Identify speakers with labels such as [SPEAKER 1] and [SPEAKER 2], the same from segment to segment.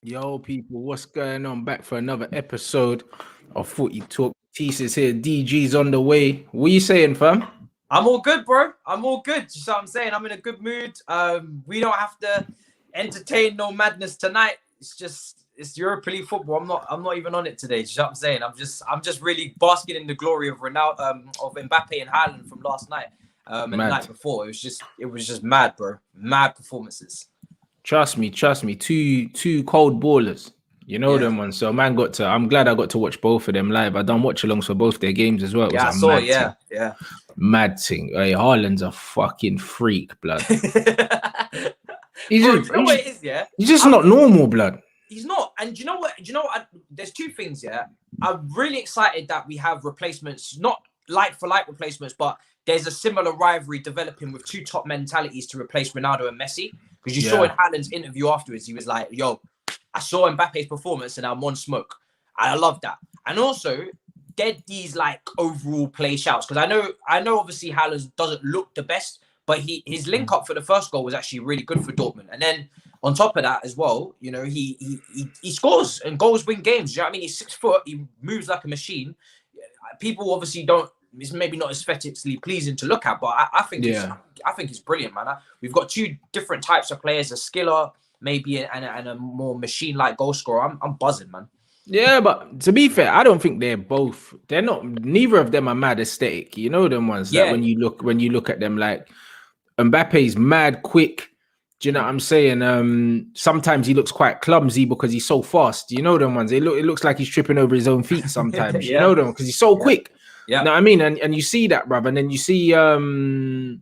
[SPEAKER 1] Yo, people, what's going on? Back for another episode of Footy Talk. Teaser's here, DG's on the way. What are you saying, fam?
[SPEAKER 2] I'm all good, bro. I'm all good. You know what I'm saying? I'm in a good mood. We don't have to entertain no madness tonight. It's Europa League football. I'm not even on it today. You know what I'm saying? I'm just really basking in the glory of Ronaldo, of Mbappe and Haaland from last night. And the night before. It was just mad, bro. Mad performances.
[SPEAKER 1] Trust me. Two cold ballers. You know them ones. So I'm glad I got to watch both of them live. I done watch alongs for both their games as well.
[SPEAKER 2] I saw, yeah.
[SPEAKER 1] Mad thing. Hey, Haaland's a fucking freak, blood.
[SPEAKER 2] He's
[SPEAKER 1] just not normal, blood.
[SPEAKER 2] He's not. And you know what? There's two things, yeah. I'm really excited that we have replacements, not like for like replacements, but there's a similar rivalry developing with two top mentalities to replace Ronaldo and Messi. Because you saw in Haaland's interview afterwards, he was like, yo, I saw Mbappe's performance and I'm on smoke. I love that. And also, get these like overall play shouts. Because I know obviously Haaland doesn't look the best, but his link up for the first goal was actually really good for Dortmund. And then on top of that as well, you know, he scores and goals win games. You know what I mean? He's 6 foot, he moves like a machine. People obviously don't, it's maybe not aesthetically pleasing to look at, but I think it's brilliant, man. We've got two different types of players, a skiller maybe and a more machine-like goal scorer. I'm buzzing, man. Yeah,
[SPEAKER 1] but to be fair, I don't think they're not, neither of them are mad aesthetic. You know them ones that when you look at them, like Mbappe's mad quick. Do you know what I'm saying? Sometimes he looks quite clumsy because he's so fast. You know them ones. It looks like he's tripping over his own feet sometimes. You know them because he's so quick. Yeah. You know what I mean? And you see that, bruv. And then you see Haaland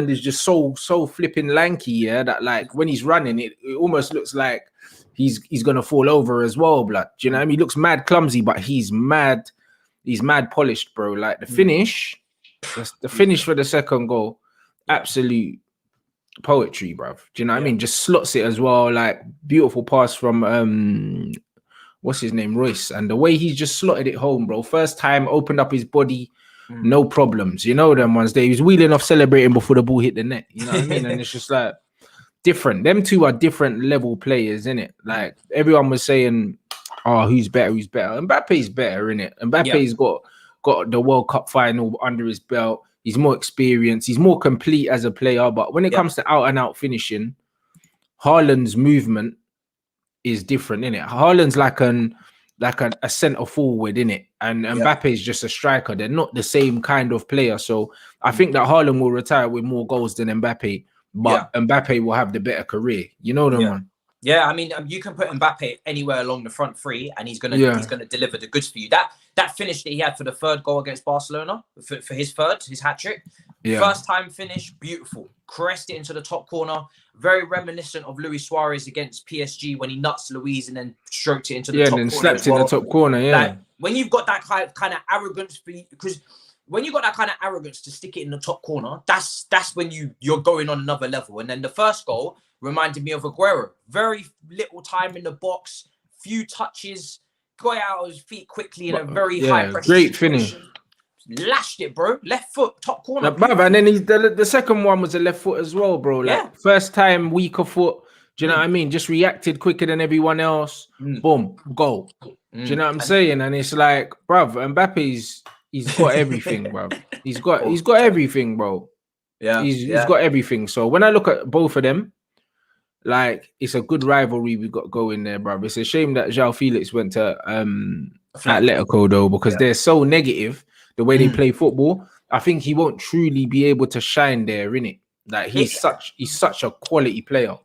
[SPEAKER 1] is just so flipping lanky, that like when he's running, it almost looks like he's gonna fall over as well, blood. Do you know what I mean? He looks mad clumsy, but he's mad polished, bro. Like the finish for the second goal, absolute poetry, bruv. Do you know what I mean? Just slots it as well, like beautiful pass from what's his name, Royce, and the way he's just slotted it home, bro. First time, opened up his body, no problems. You know them ones. He was wheeling off, celebrating before the ball hit the net. You know what I mean? And it's just like different. Them two are different level players, innit? Like everyone was saying, "Oh, who's better? Who's better?" Mbappe's better, innit? Mbappe's got the World Cup final under his belt. He's more experienced. He's more complete as a player. But when it comes to out and out finishing, Haaland's movement is different, innit? Haaland's like a centre forward, innit? And Mbappe is just a striker. They're not the same kind of player. So I think that Haaland will retire with more goals than Mbappe, but Mbappe will have the better career. You know what I mean?
[SPEAKER 2] Yeah, I mean, you can put Mbappe anywhere along the front three, and he's gonna deliver the goods for you. That finish that he had for the third goal against Barcelona, for his hat trick, first time finish, beautiful. Caressed it into the top corner, very reminiscent of Luis Suarez against PSG when he nuts Luis and then stroked it into the top corner. Yeah, and then slapped
[SPEAKER 1] in the top corner. Yeah,
[SPEAKER 2] like, when you've got that kind of arrogance, because when you got that kind of arrogance to stick it in the top corner, that's when you're going on another level. And then the first goal reminded me of Aguero. Very little time in the box, few touches, got out of his feet quickly in a very high pressure
[SPEAKER 1] great
[SPEAKER 2] situation.
[SPEAKER 1] Finish.
[SPEAKER 2] Lashed it, bro. Left foot, top corner.
[SPEAKER 1] And then the second one was a left foot as well, bro. Like first time, weaker foot. Do you know what I mean? Just reacted quicker than everyone else. Boom, goal. Do you know what I'm saying? And it's like, bruv, Mbappe's he's got everything, bruv. He's got everything, bro. Yeah, he's got everything. So when I look at both of them, like it's a good rivalry we got going there, bruv. It's a shame that Joao Felix went to Atletico though, because they're so negative. The way they play football, I think he won't truly be able to shine there, innit? Like he's such a quality player.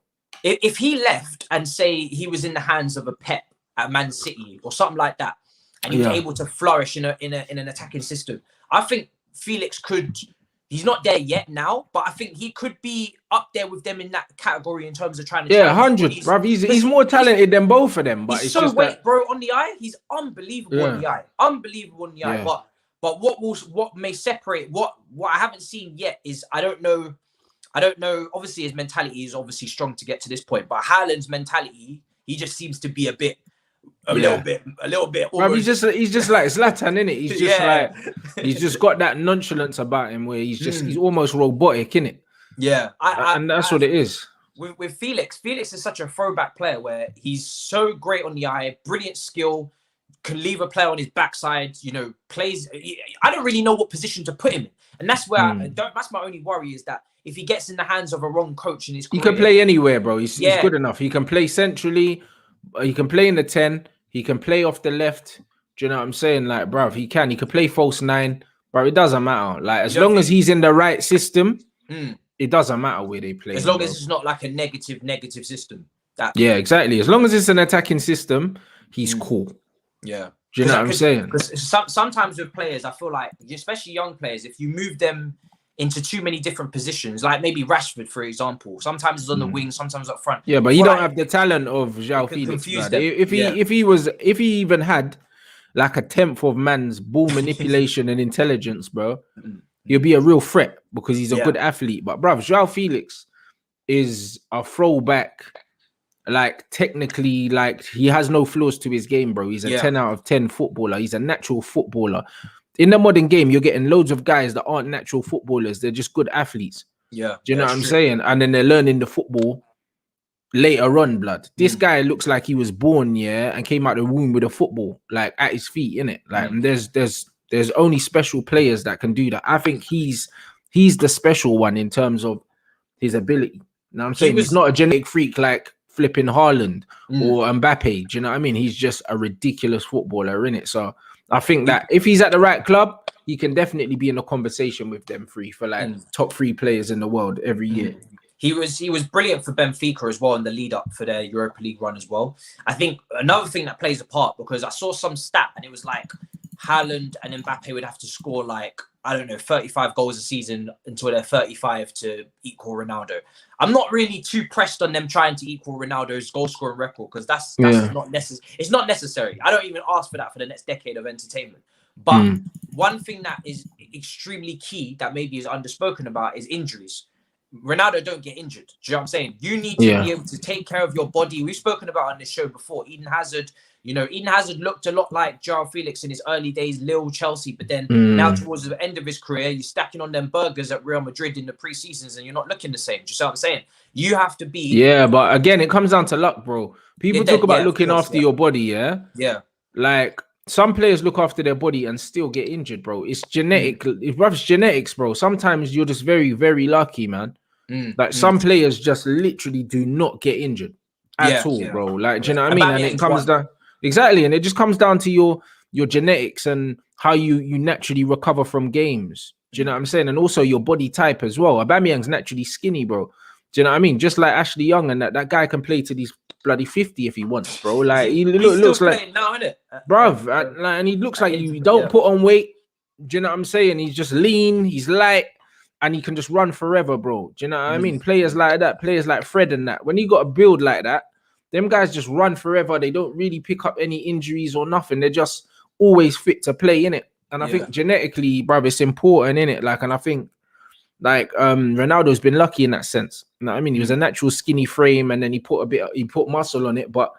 [SPEAKER 2] If he left and say he was in the hands of a Pep at Man City or something like that, and he was able to flourish in an attacking system, I think Felix could. He's not there yet now, but I think he could be up there with them in that category in terms of trying to.
[SPEAKER 1] 100, bruv. He's more talented than both of them, but
[SPEAKER 2] it's so wet, bro. On the eye, he's unbelievable on the eye. Unbelievable on the eye, But what may separate what I haven't seen yet is I don't know. Obviously, his mentality is obviously strong to get to this point, but Haaland's mentality, he just seems to be a little bit.
[SPEAKER 1] Bro, he's just like Zlatan, innit? He's just like he's just got that nonchalance about him where he's almost robotic, innit?
[SPEAKER 2] Yeah,
[SPEAKER 1] and that's what it is.
[SPEAKER 2] with Felix is such a throwback player where he's so great on the eye, brilliant skill, can leave a player on his backside, you know, plays. I don't really know what position to put him in. And that's where that's my only worry, is that if he gets in the hands of a wrong coach in his career,
[SPEAKER 1] he can play anywhere, bro. He's good enough. He can play centrally. He can play in the 10. He can play off the left. Do you know what I'm saying? Like, bro, he can play false 9. Bro, it doesn't matter. Like, as long as he's in the right system, it doesn't matter where they play.
[SPEAKER 2] As long as it's not like a negative system.
[SPEAKER 1] Yeah, exactly. As long as it's an attacking system, he's cool.
[SPEAKER 2] Yeah.
[SPEAKER 1] Do you know what I'm saying?
[SPEAKER 2] Because sometimes with players, I feel like, especially young players, if you move them into too many different positions, like maybe Rashford, for example, sometimes he's on the wing, sometimes up front.
[SPEAKER 1] Yeah, but he don't have the talent of Joao Felix. If he even had like a 10th of man's ball manipulation and intelligence, bro, he'll be a real threat because he's a good athlete. But bro, Joao Felix is a throwback. Like, technically, like, he has no flaws to his game, bro. He's a 10 out of 10 footballer. He's a natural footballer. In the modern game, you're getting loads of guys that aren't natural footballers. They're just good athletes.
[SPEAKER 2] Yeah.
[SPEAKER 1] Do you know what I'm saying? And then they're learning the football later on, blood. This guy looks like he was born, and came out the womb with a football, like, at his feet, innit? Like, and there's only special players that can do that. I think he's the special one in terms of his ability. You know what I'm saying? He's not a genetic freak like flipping Haaland or Mbappe. Do you know what I mean? He's just a ridiculous footballer, innit? So I think that if he's at the right club, he can definitely be in a conversation with them three for like top 3 players in the world every year.
[SPEAKER 2] He was brilliant for Benfica as well in the lead up for their Europa League run as well. I think another thing that plays a part, because I saw some stat and it was like Haaland and Mbappe would have to score like, I don't know, 35 goals a season until they're 35 to equal Ronaldo. I'm not really too pressed on them trying to equal Ronaldo's goal scoring record, because that's not necessary. It's not necessary. I don't even ask for that for the next decade of entertainment. But one thing that is extremely key that maybe is underspoken about is injuries. Ronaldo don't get injured. Do you know what I'm saying? You need to be able to take care of your body. We've spoken about on this show before. Eden Hazard looked a lot like Joao Felix in his early days, Lille, Chelsea, but then now towards the end of his career, you're stacking on them burgers at Real Madrid in the pre-seasons and you're not looking the same. Do you see what I'm saying? You have to be...
[SPEAKER 1] Yeah, but again, it comes down to luck, bro. People talk about looking after your body, Yeah. Like, some players look after their body and still get injured, bro. It's genetic. It's genetics, bro. Sometimes you're just very, very lucky, man. Like, some players just literally do not get injured at all, bro. Like, do you know what I mean? And it comes down... Exactly, and it just comes down to your genetics and how you naturally recover from games. Do you know what I'm saying? And also your body type as well. Aubameyang's naturally skinny, bro. Do you know what I mean? Just like Ashley Young, and that guy can play to these bloody 50 if he wants, bro. Like, he looks like
[SPEAKER 2] now, innit?
[SPEAKER 1] Bruv, and he looks like you don't put on weight. Do you know what I'm saying? He's just lean, he's light, and he can just run forever, bro. Do you know what I mean? Players like that, players like Fred and that, when you got a build like that, them guys just run forever. They don't really pick up any injuries or nothing. They're just always fit to play, innit? And I think genetically, bruv, it's important, innit? Like, and I think, like, Ronaldo's been lucky in that sense. You know what I mean? He was a natural skinny frame, and then he put muscle on it, but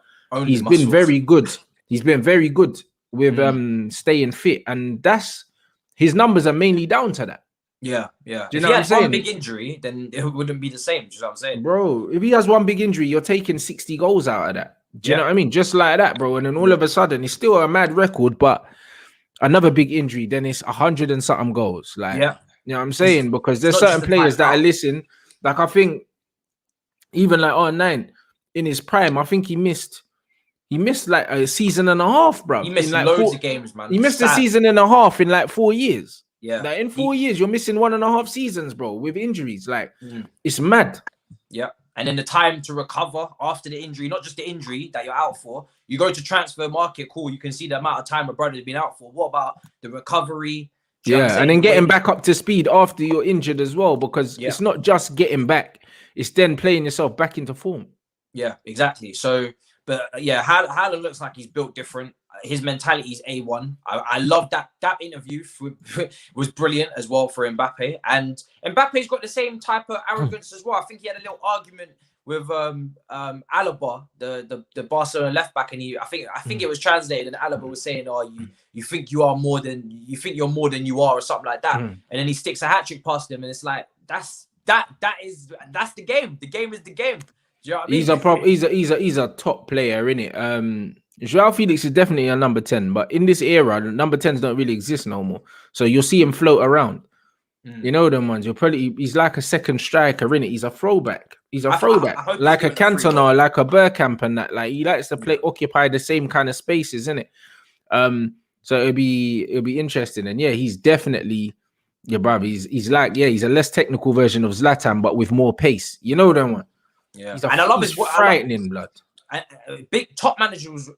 [SPEAKER 1] he's been very good. He's been very good with staying fit, and that's his numbers are mainly down to that.
[SPEAKER 2] Yeah.
[SPEAKER 1] Do you
[SPEAKER 2] if
[SPEAKER 1] know
[SPEAKER 2] he
[SPEAKER 1] what I'm
[SPEAKER 2] had
[SPEAKER 1] saying?
[SPEAKER 2] one big injury, then it wouldn't be the same. Do you know what I'm saying?
[SPEAKER 1] Bro, if he has one big injury, you're taking 60 goals out of that. Do you know what I mean? Just like that, bro. And then all of a sudden, it's still a mad record, but another big injury, then it's 100 and something goals. Like, you know what I'm saying? Because there's certain players that I listen. Like, I think even like R9 in his prime, I think he missed like a season and a half, bro.
[SPEAKER 2] He missed
[SPEAKER 1] like
[SPEAKER 2] loads of games, man.
[SPEAKER 1] He missed a season and a half in like 4 years.
[SPEAKER 2] Yeah.
[SPEAKER 1] Like, in 4 years, you're missing 1.5 seasons, bro, with injuries. Like, it's mad.
[SPEAKER 2] Yeah. And then the time to recover after the injury, not just the injury that you're out for. You go to transfer market, cool. You can see the amount of time a brother's been out for. What about the recovery?
[SPEAKER 1] Yeah, and then getting back up to speed after you're injured as well, because it's not just getting back. It's then playing yourself back into form.
[SPEAKER 2] Yeah, exactly. So, but Haaland looks like he's built different. His mentality is A1. I love that interview was brilliant as well for Mbappe. And Mbappe's got the same type of arrogance as well. I think he had a little argument with Alaba, the Barcelona left back, and I think it was translated, and Alaba was saying, "Oh, you think you're more than you are," or something like that. And then he sticks a hat trick past him, and it's like that's that's the game. The game is the game. Do you know what I
[SPEAKER 1] mean? He's a top player, innit? Joao Felix is definitely a number 10, but in this era, number 10s don't really exist no more. So you'll see him float around. You know them ones. He's like a second striker, innit? He's a throwback. He's a throwback, like a Cantona, or like a Bergkamp and that. Like he likes to occupy the same kind of spaces, innit? So it'll be interesting. And yeah, he's definitely brother. He's a less technical version of Zlatan, but with more pace. You know them one.
[SPEAKER 2] Yeah, and I love his
[SPEAKER 1] frightening blood.
[SPEAKER 2] Big top managers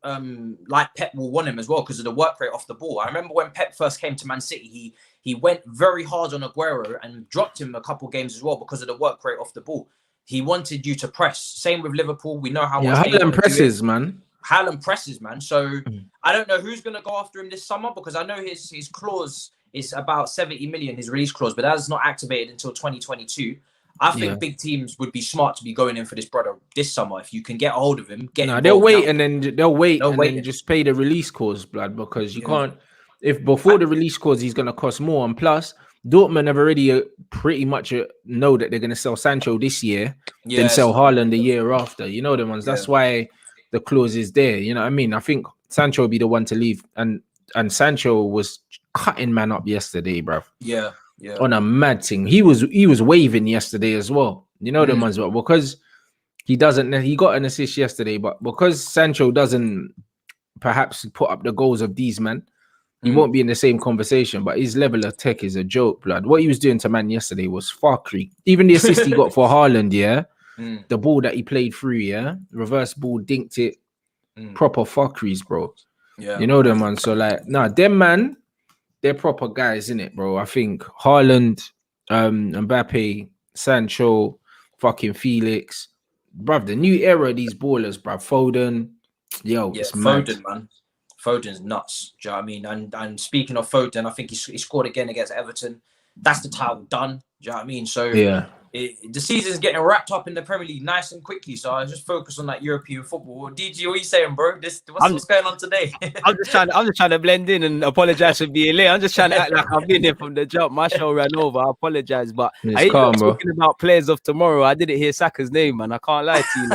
[SPEAKER 2] like Pep will want him as well because of the work rate off the ball. I remember when Pep first came to Man City, he went very hard on Aguero and dropped him a couple games as well because of the work rate off the ball. He wanted you to press. Same with Liverpool. We know how much
[SPEAKER 1] Haaland presses, man.
[SPEAKER 2] Haaland presses, man. So I don't know who's going to go after him this summer because I know his clause is about 70 million, his release clause, but that's not activated until 2022. I think big teams would be smart to be going in for this brother this summer. If you can get a hold of him,
[SPEAKER 1] they'll wait and then just pay the release clause, blood, because you can't. If before the release clause, he's going to cost more, and plus Dortmund have already pretty much know that they're going to sell Sancho this year, then sell Haaland the year after. You know the ones. That's why the clause is there. You know what I mean? I think Sancho will be the one to leave, and Sancho was cutting man up yesterday, bro.
[SPEAKER 2] Yeah.
[SPEAKER 1] On a mad thing. He was waving yesterday as well. You know them ones, well, because he got an assist yesterday, but because Sancho doesn't perhaps put up the goals of these men, he won't be in the same conversation. But his level of tech is a joke, blood. What he was doing to man yesterday was fuckery. Even the assist he got for Haaland, the ball that he played through, reverse ball, dinked it, proper fuckeries, bro. Yeah, you know them, man. So like, them man, they're proper guys, innit, bro? I think Haaland, Mbappe, Sancho, fucking Felix, bruv, the new era of these ballers, bruv. Foden, it's
[SPEAKER 2] Foden, man. Foden's nuts. Do you know what I mean? And speaking of Foden, I think he scored again against Everton. That's the title done. Do you know what I mean? So the season's getting wrapped up in the Premier League nice and quickly. So I just focus on that European football. DG, what are you saying, bro? What's going on today?
[SPEAKER 3] I'm just trying to blend in and apologize for being late. I'm just trying to act like I've been here from the jump. My show ran over. I apologize, but I ain't talking about players of tomorrow. I didn't hear Saka's name, man. I can't lie to you.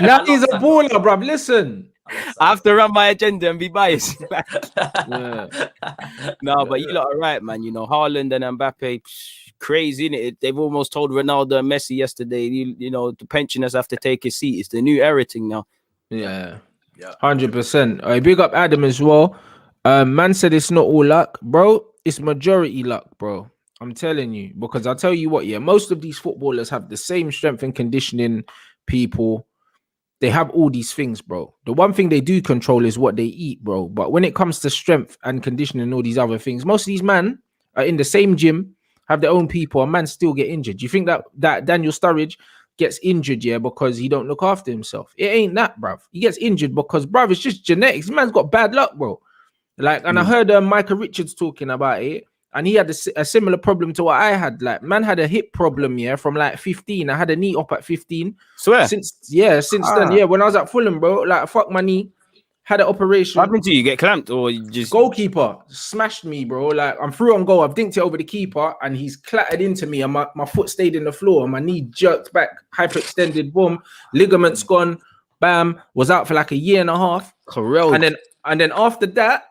[SPEAKER 1] Now he's a baller, bro. Listen.
[SPEAKER 3] I have to run my agenda and be biased. But you lot are right, man. You know, Haaland and Mbappe, crazy, innit? They've almost told Ronaldo and Messi yesterday, you know, the pensioners have to take his seat. It's the new era thing now.
[SPEAKER 1] Yeah. 100%. I big up Adam as well. Man said it's not all luck, bro. It's majority luck, bro. I'm telling you, because I'll tell you what, most of these footballers have the same strength and conditioning people. They have all these things, bro. The one thing they do control is what they eat, bro. But when it comes to strength and conditioning and all these other things, most of these men are in the same gym, have their own people, and man still get injured. Do you think that Daniel Sturridge gets injured, because he don't look after himself? It ain't that, bruv. He gets injured because, bruv, it's just genetics. Man's got bad luck, bro. Like, and I heard Michael Richards talking about it, and he had a similar problem to what I had. Like, man had a hip problem, from like 15. I had a knee up at 15.
[SPEAKER 3] Swear.
[SPEAKER 1] Since then, when I was at Fulham, bro, like, fuck my knee, had an operation.
[SPEAKER 3] What happened to you? Get clamped or you just...
[SPEAKER 1] Goalkeeper smashed me, bro. Like, I'm through on goal. I've dinked it over the keeper, and he's clattered into me, and my foot stayed in the floor, and my knee jerked back, hyperextended, boom, ligaments gone, bam, was out for like a year and a half.
[SPEAKER 3] Correct.
[SPEAKER 1] And then after that,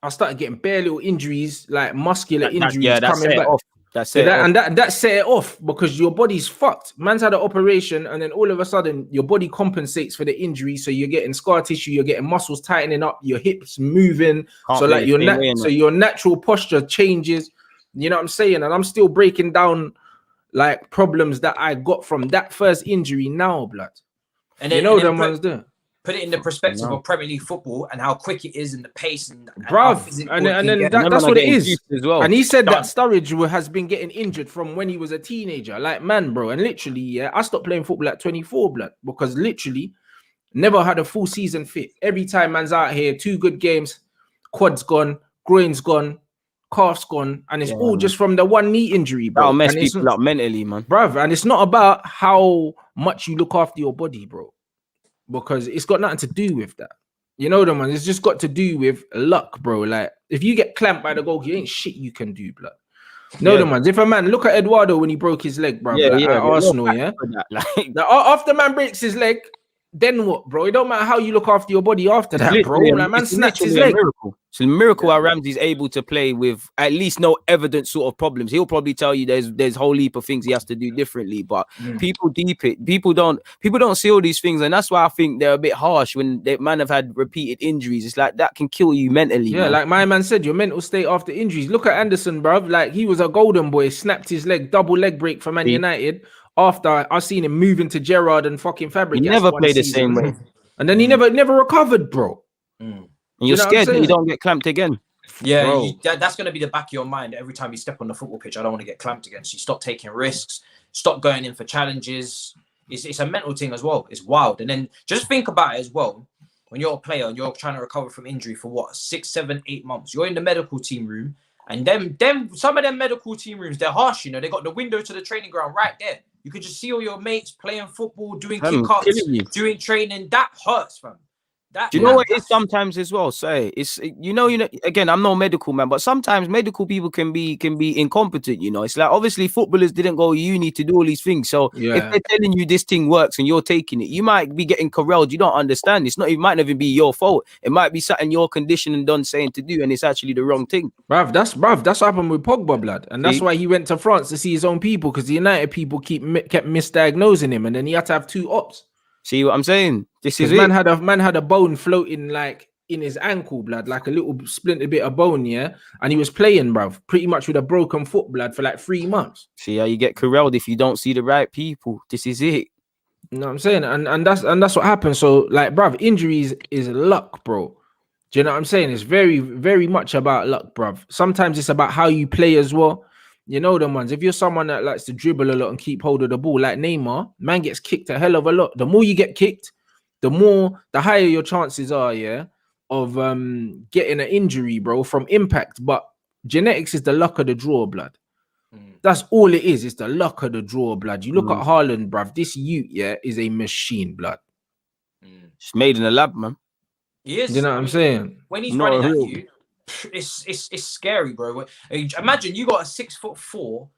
[SPEAKER 1] I started getting bare little injuries, like muscular injuries coming back. That set it off because your body's fucked. Man's had an operation, and then all of a sudden your body compensates for the injury, so you're getting scar tissue, you're getting muscles tightening up, your hips moving, so like your natural posture changes. You know what I'm saying? And I'm still breaking down like problems that I got from that first injury now, blood.
[SPEAKER 2] And then, them ones there. Put it in the perspective of Premier League football and how quick it is and the pace and
[SPEAKER 1] then that's what it is as well. And he said that Sturridge has been getting injured from when he was a teenager. Like, man, bro, and literally, I stopped playing football at 24, blood, because literally never had a full season fit. Every time man's out here, 2 good games, quad's gone, groin's gone, calf's gone, and it's all just from the one knee injury, bro.
[SPEAKER 3] That'll mess people up mentally, man.
[SPEAKER 1] Bruv, and it's not about how much you look after your body, bro. Because it's got nothing to do with that. You know them, man. It's just got to do with luck, bro. Like, if you get clamped by the goal, you ain't shit you can do, blood. No, the ones. If a man look at Eduardo when he broke his leg, bro, at Arsenal, Now, after man breaks his leg, then what, bro? It don't matter how you look after your body after that, bro. Like, man snaps his leg.
[SPEAKER 3] Miracle. It's a miracle how Ramsey's able to play with at least no evident sort of problems. He'll probably tell you there's whole heap of things he has to do differently, but people don't see all these things, and that's why I think they're a bit harsh when they man have had repeated injuries. It's like that can kill you mentally.
[SPEAKER 1] Yeah,
[SPEAKER 3] man.
[SPEAKER 1] Like my man said, your mental state after injuries. Look at Anderson, bro. Like he was a golden boy, snapped his leg, double leg break for Man United. After I seen him moving to Gerrard and fucking Fabregas,
[SPEAKER 3] he never played the same way,
[SPEAKER 1] and then he never recovered, bro.
[SPEAKER 3] And you're scared that you don't get clamped again.
[SPEAKER 2] Yeah, that's going to be the back of your mind every time you step on the football pitch. I don't want to get clamped again. So you stop taking risks, stop going in for challenges. It's a mental thing as well. It's wild. And then just think about it as well. When you're a player and you're trying to recover from injury for what, 6, 7, 8 months, you're in the medical team room, and some of them medical team rooms, they're harsh. You know, they got the window to the training ground right there. You could just see all your mates playing football, doing kick-ups, doing training. That hurts, fam.
[SPEAKER 3] Do you know what it is sometimes as well? It's you know, again, I'm no medical man, but sometimes medical people can be incompetent. You know, it's like obviously footballers didn't go to uni to do all these things. So if they're telling you this thing works and you're taking it, you might be getting corralled. You don't understand. It might not even be your fault. It might be something your condition and done saying to do, and it's actually the wrong thing. That's
[SPEAKER 1] what happened with Pogba, blood, and that's why he went to France to see his own people, because the United people kept misdiagnosing him, and then he had to have 2 ops.
[SPEAKER 3] See what I'm saying? This is
[SPEAKER 1] man had a bone floating like in his ankle, blood, like a little splinter bit of bone, and he was playing, bruv, pretty much with a broken foot, blood, for like 3 months.
[SPEAKER 3] See how you get corralled if you don't see the right people. This is it.
[SPEAKER 1] You know what I'm saying? And that's what happens. So, like, bruv, injuries is luck, bro. Do you know what I'm saying? It's very, very much about luck, bruv. Sometimes it's about how you play as well. You know them ones. If you're someone that likes to dribble a lot and keep hold of the ball, like Neymar, man gets kicked a hell of a lot. The more you get kicked, the higher your chances are, of getting an injury, bro, from impact. But genetics is the luck of the draw, blood. That's all it is. It's the luck of the draw, blood. You look at Haaland, bruv. This youth, is a machine, blood.
[SPEAKER 3] It's made in a lab, man.
[SPEAKER 2] He is.
[SPEAKER 1] You know what I'm saying?
[SPEAKER 2] When he's running at you, it's scary, bro. Imagine you got a 6'4"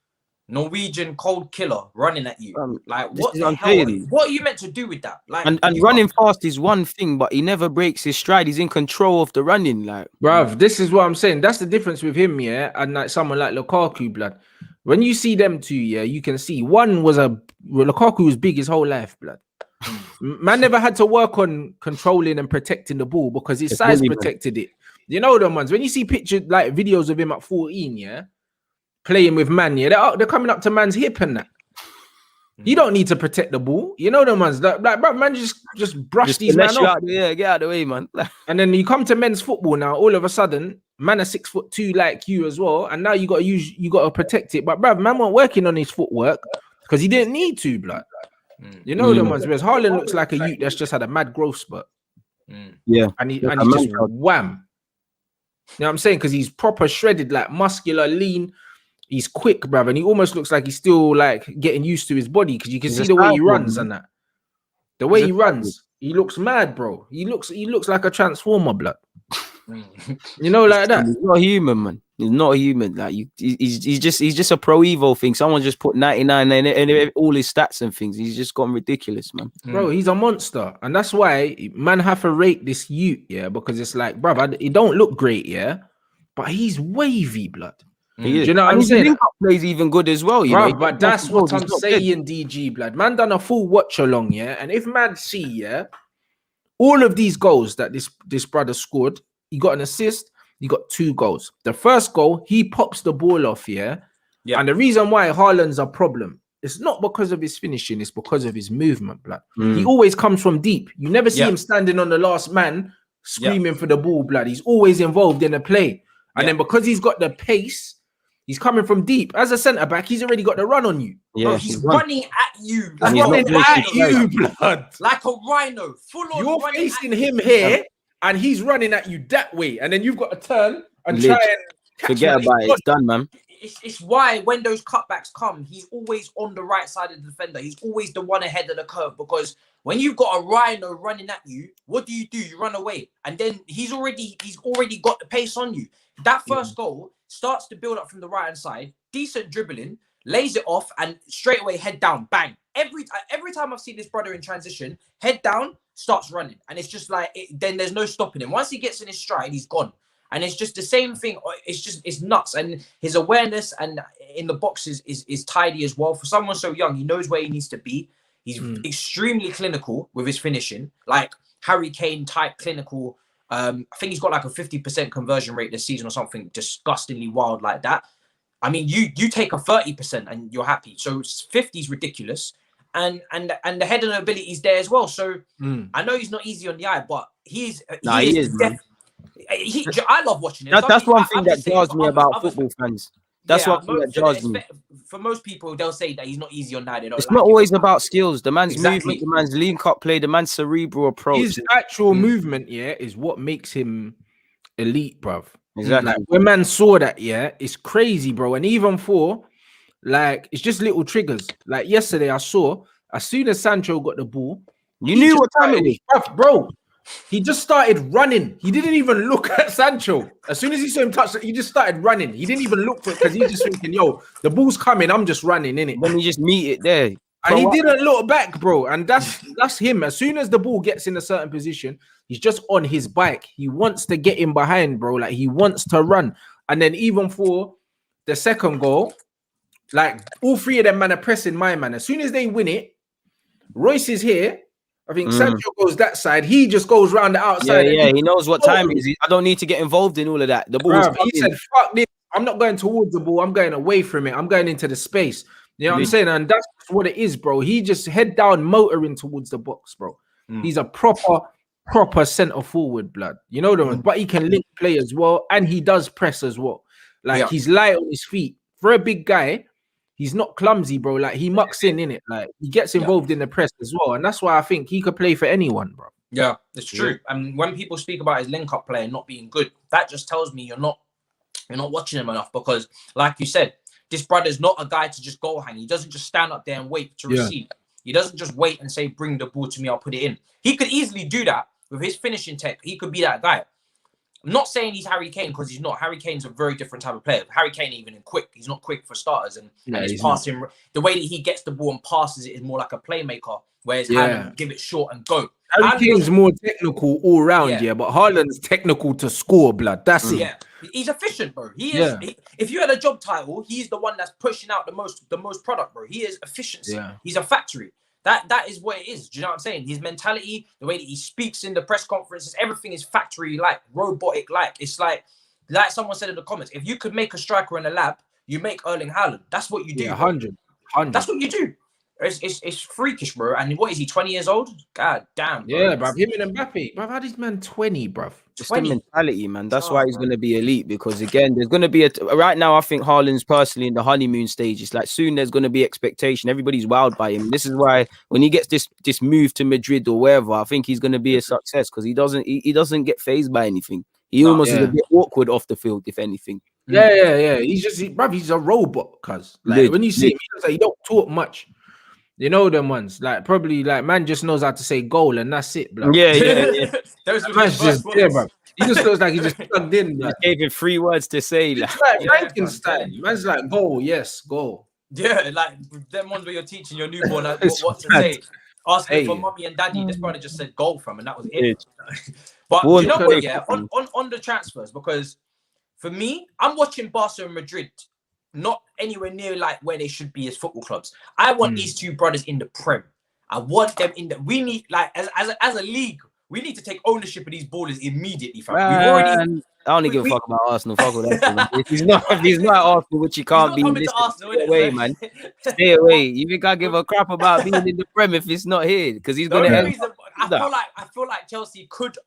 [SPEAKER 2] Norwegian cold killer running at you. Like, what the hell? What are you meant to do with that? Like,
[SPEAKER 3] and running fast is one thing, but he never breaks his stride. He's in control of the running, like,
[SPEAKER 1] bruv. This is what I'm saying. That's the difference with him, and like someone like Lukaku, blood. When you see them two, you can see Lukaku was big his whole life, blood. Man never had to work on controlling and protecting the ball because his size protected it. You know them ones. When you see pictures, like videos of him at 14, playing with man, they're coming up to man's hip and that. You don't need to protect the ball. You know them ones. Like bro, man, just brush these men off.
[SPEAKER 3] Get out of the way, man.
[SPEAKER 1] And then you come to men's football now. All of a sudden, man are 6'2" like you as well, and now you got to protect it. But bruv, man weren't working on his footwork because he didn't need to, blood. You know them ones. Whereas Haaland looks like a youth that's just had a mad growth spurt.
[SPEAKER 3] Yeah,
[SPEAKER 1] and he just wham. You know what I'm saying? Because he's proper shredded, like muscular, lean. He's quick, bruv, and he almost looks like he's still like getting used to his body because you can see the way he runs and that. The way he runs, he looks mad, bro. He looks like a transformer, blood. You know, like that.
[SPEAKER 3] He's not human, man. He's not human. Like he's just a Pro Evo thing. Someone just put 99 in all his stats and things. He's just gone ridiculous, man.
[SPEAKER 1] Bro, he's a monster, and that's why man have to rate this youth, because it's like, bro, he don't look great, but he's wavy, blood. Do you know what I'm saying?
[SPEAKER 3] Link-up plays even good as well, you know.
[SPEAKER 1] But that's what I'm saying, DG, blood. Man done a full watch along, and if man see, all of these goals that this brother scored, he got an assist. He got 2 goals. The first goal, he pops the ball off, and the reason why Haaland's a problem, it's not because of his finishing, it's because of his movement, blood. He always comes from deep. You never see him standing on the last man screaming for the ball, blood. He's always involved in the play. And then because he's got the pace, he's coming from deep. As a centre-back, he's already got the run on you.
[SPEAKER 2] Yeah, bro, he's running at you.
[SPEAKER 1] He's running at you, blood.
[SPEAKER 2] Like a rhino. Full on.
[SPEAKER 1] You're facing him here, and he's running at you that way. And then you've got to turn and try and
[SPEAKER 3] forget about it. It's done, man.
[SPEAKER 2] It's why when those cutbacks come, he's always on the right side of the defender. He's always the one ahead of the curve, because when you've got a rhino running at you, what do? You run away. And then he's already got the pace on you. That first goal starts to build up from the right hand side, decent dribbling, lays it off, and straight away head down, bang. Every time I've seen this brother in transition, head down, starts running, and it's just like then there's no stopping him. Once he gets in his stride, he's gone. And it's just the same thing. It's nuts. And his awareness and in the box is tidy as well. For someone so young, he knows where he needs to be. He's extremely clinical with his finishing, like Harry Kane type clinical. I think he's got like a 50% conversion rate this season or something disgustingly wild like that. I mean, you take a 30% and you're happy. So 50 is ridiculous. And the head and ability is there as well. So I know he's not easy on the eye, but he is. I love watching him.
[SPEAKER 3] That's one thing that jars me about football fans. That's one thing that jars me.
[SPEAKER 2] For most people, they'll say that he's not easy on that.
[SPEAKER 3] It's not always about skills. The man's movement, the man's link-up play, the man's cerebral approach.
[SPEAKER 1] His actual movement, is what makes him elite, bruv.
[SPEAKER 3] Exactly.
[SPEAKER 1] Like, when man saw that, it's crazy, bro. And even for, like, it's just little triggers. Like, yesterday, I saw, as soon as Sancho got the ball,
[SPEAKER 3] you knew what time it was.
[SPEAKER 1] Bro, he just started running. He didn't even look at Sancho. As soon as he saw him touch it, he just started running. He didn't even look for it because he's just thinking, yo, the ball's coming. I'm just running, innit?
[SPEAKER 3] Then you just meet it there.
[SPEAKER 1] And he didn't look back, bro. And that's him. As soon as the ball gets in a certain position, he's just on his bike. He wants to get in behind, bro. Like, he wants to run. And then even for the second goal, like, all three of them, man, are pressing my man. As soon as they win it, Royce is here. I think Sancho goes that side. He just goes round the outside.
[SPEAKER 3] Yeah, he knows what time it is. I don't need to get involved in all of that. The ball.
[SPEAKER 1] He said, "Fuck this! I'm not going towards the ball. I'm going away from it. I'm going into the space." You know what I'm saying? And that's what it is, bro. He just head down, motoring towards the box, bro. He's a proper centre forward, blood. You know the one, but he can link play as well, and he does press as well. Like, he's light on his feet for a big guy. He's not clumsy, bro. Like, he mucks in it. Like, he gets involved in the press as well. And that's why I think he could play for anyone, bro.
[SPEAKER 2] Yeah, it's true. And when people speak about his link-up play and not being good, that just tells me you're not watching him enough. Because, like you said, this brother's not a guy to just goal hang. He doesn't just stand up there and wait to receive. He doesn't just wait and say, bring the ball to me, I'll put it in. He could easily do that with his finishing tech. He could be that guy. I'm not saying he's Harry Kane because he's not. Harry Kane's a very different type of player. Harry Kane even in quick. He's not quick for starters. And his passing, the way that he gets the ball and passes it is more like a playmaker, whereas Haaland give it short and go.
[SPEAKER 1] Harry Kane's more technical all round, but Haaland's technical to score, blood. That's it.
[SPEAKER 2] Yeah, he's efficient, bro. He is. If you had a job title, he's the one that's pushing out the most product, bro. He is efficiency. He's a factory. That is what it is. Do you know what I'm saying? His mentality, the way that he speaks in the press conferences, everything is factory-like, robotic-like. It's like someone said in the comments, if you could make a striker in a lab, you make Erling Haaland. That's what you do.
[SPEAKER 1] 100.
[SPEAKER 2] That's what you do. It's freakish, bro. And what is he, 20 years old? God damn, bro.
[SPEAKER 1] Yeah, bro. Him and Mbappe. Bro, how this man 20, bro?
[SPEAKER 3] Just the mentality, man. That's why he's going to be elite. Because, again, there's going to be right now, I think Haaland's personally in the honeymoon stage. It's like soon there's going to be expectation. Everybody's wowed by him. This is why when he gets this move to Madrid or wherever, I think he's going to be a success because he doesn't get fazed by anything. He almost is a bit awkward off the field, if anything.
[SPEAKER 1] Yeah. He's a robot, cuz. Like, when you see him, he don't talk much. You know them ones, like probably like man just knows how to say goal and that's it, bro.
[SPEAKER 3] Yeah.
[SPEAKER 2] Those
[SPEAKER 1] man's just there, bro. He just looks like he just plugged in.
[SPEAKER 3] Just gave him 3 words to say.
[SPEAKER 1] It's like Frankenstein. Man's like goal, yes, goal.
[SPEAKER 2] Yeah, like them ones where you're teaching your newborn what to say, asking for mommy and daddy. This brother just said goal from, and that was it. But you know what? Yeah, on the transfers, because for me, I'm watching Barca and Madrid. Not anywhere near like where they should be as football clubs. I want these two brothers in the Prem. I want them in the. We need like as a league, we need to take ownership of these ballers immediately. Fam.
[SPEAKER 3] I only give a fuck about Arsenal. Fuck with that. If he's not Arsenal, which he can't be. Stay away, man. Stay away. You think I give a crap about being in the Prem if it's not here? Because he's gonna.
[SPEAKER 2] I feel like Chelsea could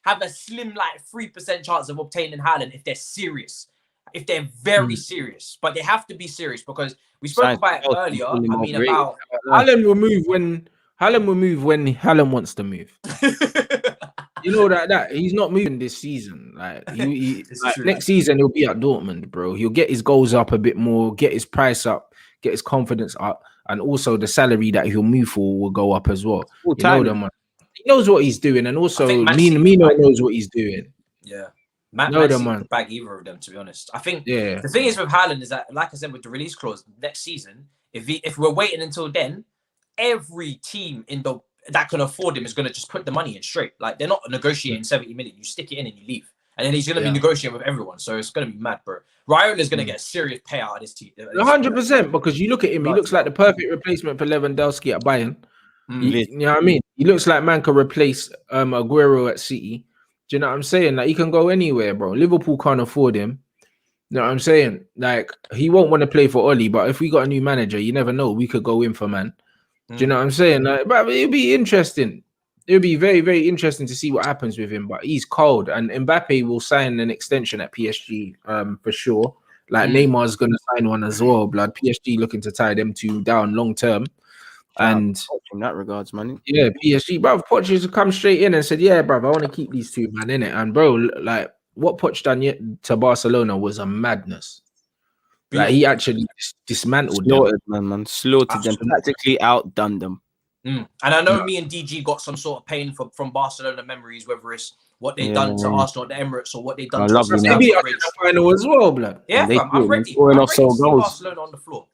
[SPEAKER 2] have a slim 3% chance of obtaining Haaland if they're serious. If they're very serious, but they have to be serious because we spoke about it earlier. I mean, about
[SPEAKER 1] Haaland will move when Haaland wants to move. You know that he's not moving this season. Like, next season he'll be at Dortmund, bro. He'll get his goals up a bit more, get his price up, get his confidence up, and also the salary that he'll move for will go up as well. You know them, man. He knows what he's doing, and also Mino knows what he's doing.
[SPEAKER 2] Yeah. Man City could bag either of them, to be honest. I think the thing is with Haaland is that, like I said, with the release clause next season, if we're waiting until then, every team that can afford him is going to just put the money in straight. Like, they're not negotiating 70 million. You stick it in and you leave. And then he's going to be negotiating with everyone. So it's going to be mad, bro. Raiola's going to get a serious payout of this team.
[SPEAKER 1] 100%, because you look at him, he looks like the perfect replacement for Lewandowski at Bayern. You know what I mean? He looks like man could replace Aguero at City. Do you know what I'm saying? Like, he can go anywhere, bro. Liverpool can't afford him. You know what I'm saying? Like, he won't want to play for Oli, but if we got a new manager, you never know. We could go in for man. Do you know what I'm saying? Like, but it'll be interesting. It'll be very, very interesting to see what happens with him. But he's cold, and Mbappe will sign an extension at PSG for sure. Like, Neymar's going to sign one as well. Blood. PSG looking to tie them two down long term. And
[SPEAKER 3] in that regards, man.
[SPEAKER 1] Yeah, PSG, bro. Poch has come straight in and said, "Yeah, bro, I want to keep these two man in it." And bro, like what Poch done yet to Barcelona was a madness. Like, he actually dismantled
[SPEAKER 3] them, slaughtered them, practically outdone them.
[SPEAKER 2] And I know me and DG got some sort of pain from Barcelona memories, whether it's what they done to Arsenal at the Emirates or what they done to us.
[SPEAKER 1] Maybe at the final as well, blood.
[SPEAKER 2] Yeah, I'm ready. I'm ready to see Barcelona on the floor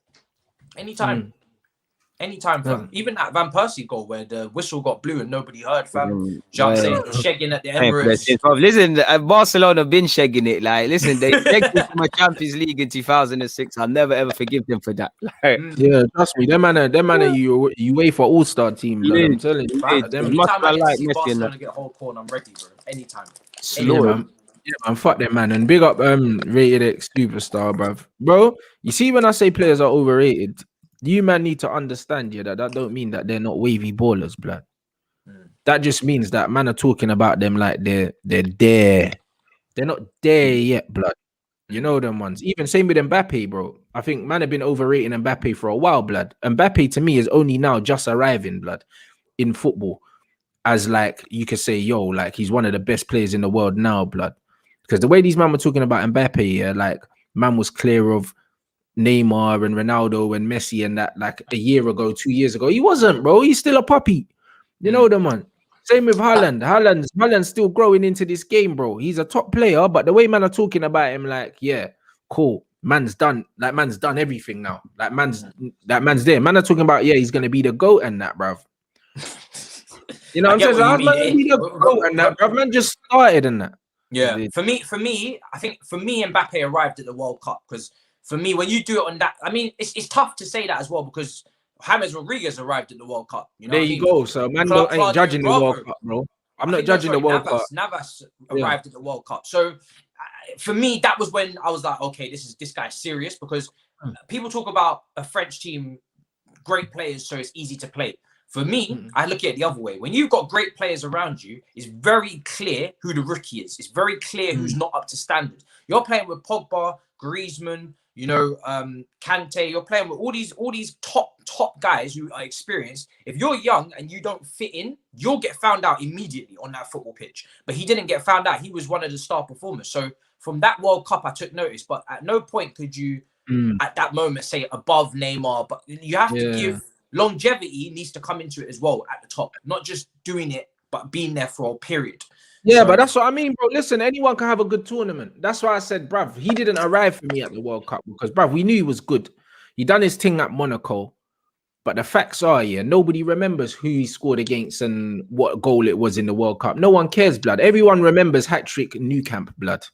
[SPEAKER 2] anytime. Anytime, fam. Even that Van Persie goal where the whistle got blew and nobody heard, fam. Shagging at the Emirates.
[SPEAKER 3] Listen, Barcelona been shagging it. Like, listen, they shagged it from a Champions League in 2006. I'll never ever forgive them for that. Like,
[SPEAKER 1] yeah, trust me. Them man, you wait for all-star team. I'm telling you.
[SPEAKER 2] Anytime I get to see Barcelona get a whole corner, I'm ready, bro. Anytime.
[SPEAKER 1] Yeah, man, fuck them, man. And big up Rated X Superstar, bruv. Bro, you see when I say players are overrated, you man need to understand, that don't mean that they're not wavy ballers, blood. That just means that man are talking about them like they're there. They're not there yet, blood. You know them ones. Even same with Mbappe, bro. I think man have been overrating Mbappe for a while, blood. Mbappe to me is only now just arriving, blood, in football. As like you could say, like he's one of the best players in the world now, blood. Because the way these man were talking about Mbappe, like man was clear of Neymar and Ronaldo and Messi and that like a year ago, 2 years ago. He wasn't, bro. He's still a puppy. You know the man. Same with Haaland. Haaland's still growing into this game, bro. He's a top player, but the way man are talking about him, like, yeah, cool. Man's done. Like, man's done everything now. Like, man's there. Man are talking about, yeah, he's gonna be the GOAT and that, bruv. You know what I'm saying? How's man gonna be the GOAT and that, bruv? Man just started and that.
[SPEAKER 2] Yeah. For me, I think for me, Mbappe arrived at the World Cup because for me, when you do it on that, I mean, it's tough to say that as well because James Rodriguez arrived at the World Cup. You know
[SPEAKER 1] there you go. So man ain't judging the World Cup, bro. I'm not judging the World Cup.
[SPEAKER 2] Navas arrived at the World Cup. So for me, that was when I was like, okay, this guy's serious because people talk about a French team, great players, so it's easy to play. For me, I look at it the other way. When you've got great players around you, it's very clear who the rookie is. It's very clear who's not up to standard. You're playing with Pogba, Griezmann, you know, Kante. You're playing with all these top guys who are experienced. If you're young and you don't fit in, you'll get found out immediately on that football pitch. But he didn't get found out. He was one of the star performers. So from that World Cup, I took notice. But at no point could you, at that moment, say above Neymar. But you have to give longevity needs to come into it as well at the top. Not just doing it, but being there for a period.
[SPEAKER 1] Yeah, but that's what I mean, bro. Listen, anyone can have a good tournament. That's why I said, bruv, he didn't arrive for me at the World Cup because, bruv, we knew he was good. He done his thing at Monaco. But the facts are, nobody remembers who he scored against and what goal it was in the World Cup. No one cares, blood. Everyone remembers hat-trick Nou Camp, blood.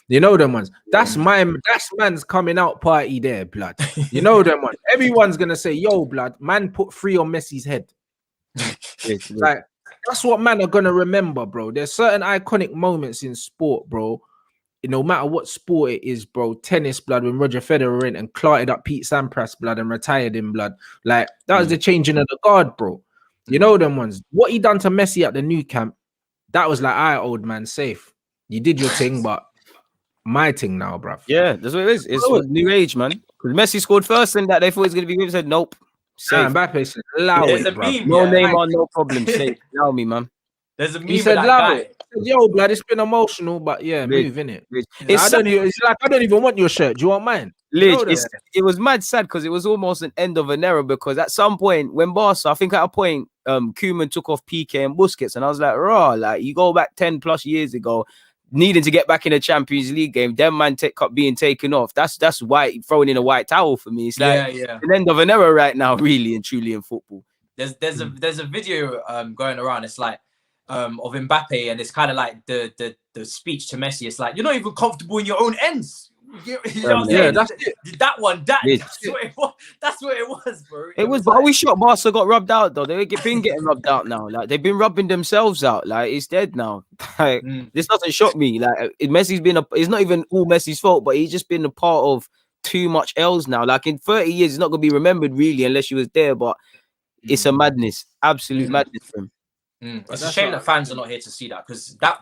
[SPEAKER 1] You know them ones. That's man's coming out party there, blood. You know them ones. Everyone's going to say, yo, blood, man put 3 on Messi's head. Like, that's what man are gonna remember, bro. There's certain iconic moments in sport, bro. No matter what sport it is, bro. Tennis, blood, when Roger Federer went and clarted up Pete Sampras, blood, and retired him, blood. Like, that was the changing of the guard, bro. You know them ones. What he done to Messi at the Nou Camp, that was like, all right, old man, safe. You did your thing, but my thing now, bruv.
[SPEAKER 3] Yeah, that's what it is. It's new age, man. Because Messi scored first and that they thought he was gonna be good. Said nope.
[SPEAKER 1] Mbappe said, allow it, bro.
[SPEAKER 3] No Neymar, no problem. Say, allow me, man.
[SPEAKER 2] There's a meme.
[SPEAKER 1] He said, allow it. Yo, blood, it's been emotional, but yeah, move in it. It's like I don't even want your shirt. Do you want mine?
[SPEAKER 3] It was mad sad because it was almost an end of an era because at some point when Barca, I think at a point, Koeman took off PK and Busquets, and I was like, raw, like you go back 10 plus years ago, needing to get back in a Champions League game, them man being taken off. That's white throwing in a white towel for me. It's like an end of an era right now, really and truly in football.
[SPEAKER 2] There's a video going around. It's like of Mbappe, and it's kind of like the speech to Messi. It's like, you're not even comfortable in your own ends. You know what I'm saying? That's what it was, bro.
[SPEAKER 3] It was, but we shot Barca got rubbed out though. They've been getting rubbed out now. Like they've been rubbing themselves out. Like it's dead now. Like this doesn't shock me. Like Messi's been it's not even all Messi's fault, but he's just been a part of too much L's now. Like in 30 years, he's not gonna be remembered really unless he was there. But it's a madness, absolute madness for him.
[SPEAKER 2] It's a shame that fans are not here to see that, because that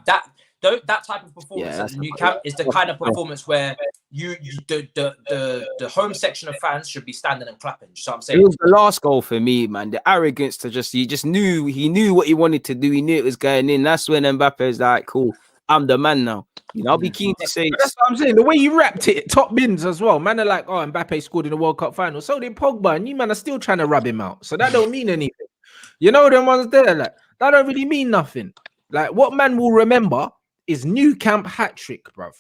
[SPEAKER 2] type of performance at the new camp is the kind of performance where the home section of fans should be standing and clapping. You know what I'm saying?
[SPEAKER 3] It was the last goal for me, man. The arrogance to he knew what he wanted to do. He knew it was going in. That's when Mbappe is like, cool, I'm the man now. You know, I'll be keen to say.
[SPEAKER 1] That's what I'm saying. The way you wrapped it, top bins as well. Man are like, oh, Mbappe scored in the World Cup final. So did Pogba, and you man are still trying to rub him out. So that don't mean anything. You know them ones there, like that don't really mean nothing. Like what man will remember is new camp hat trick, bruv.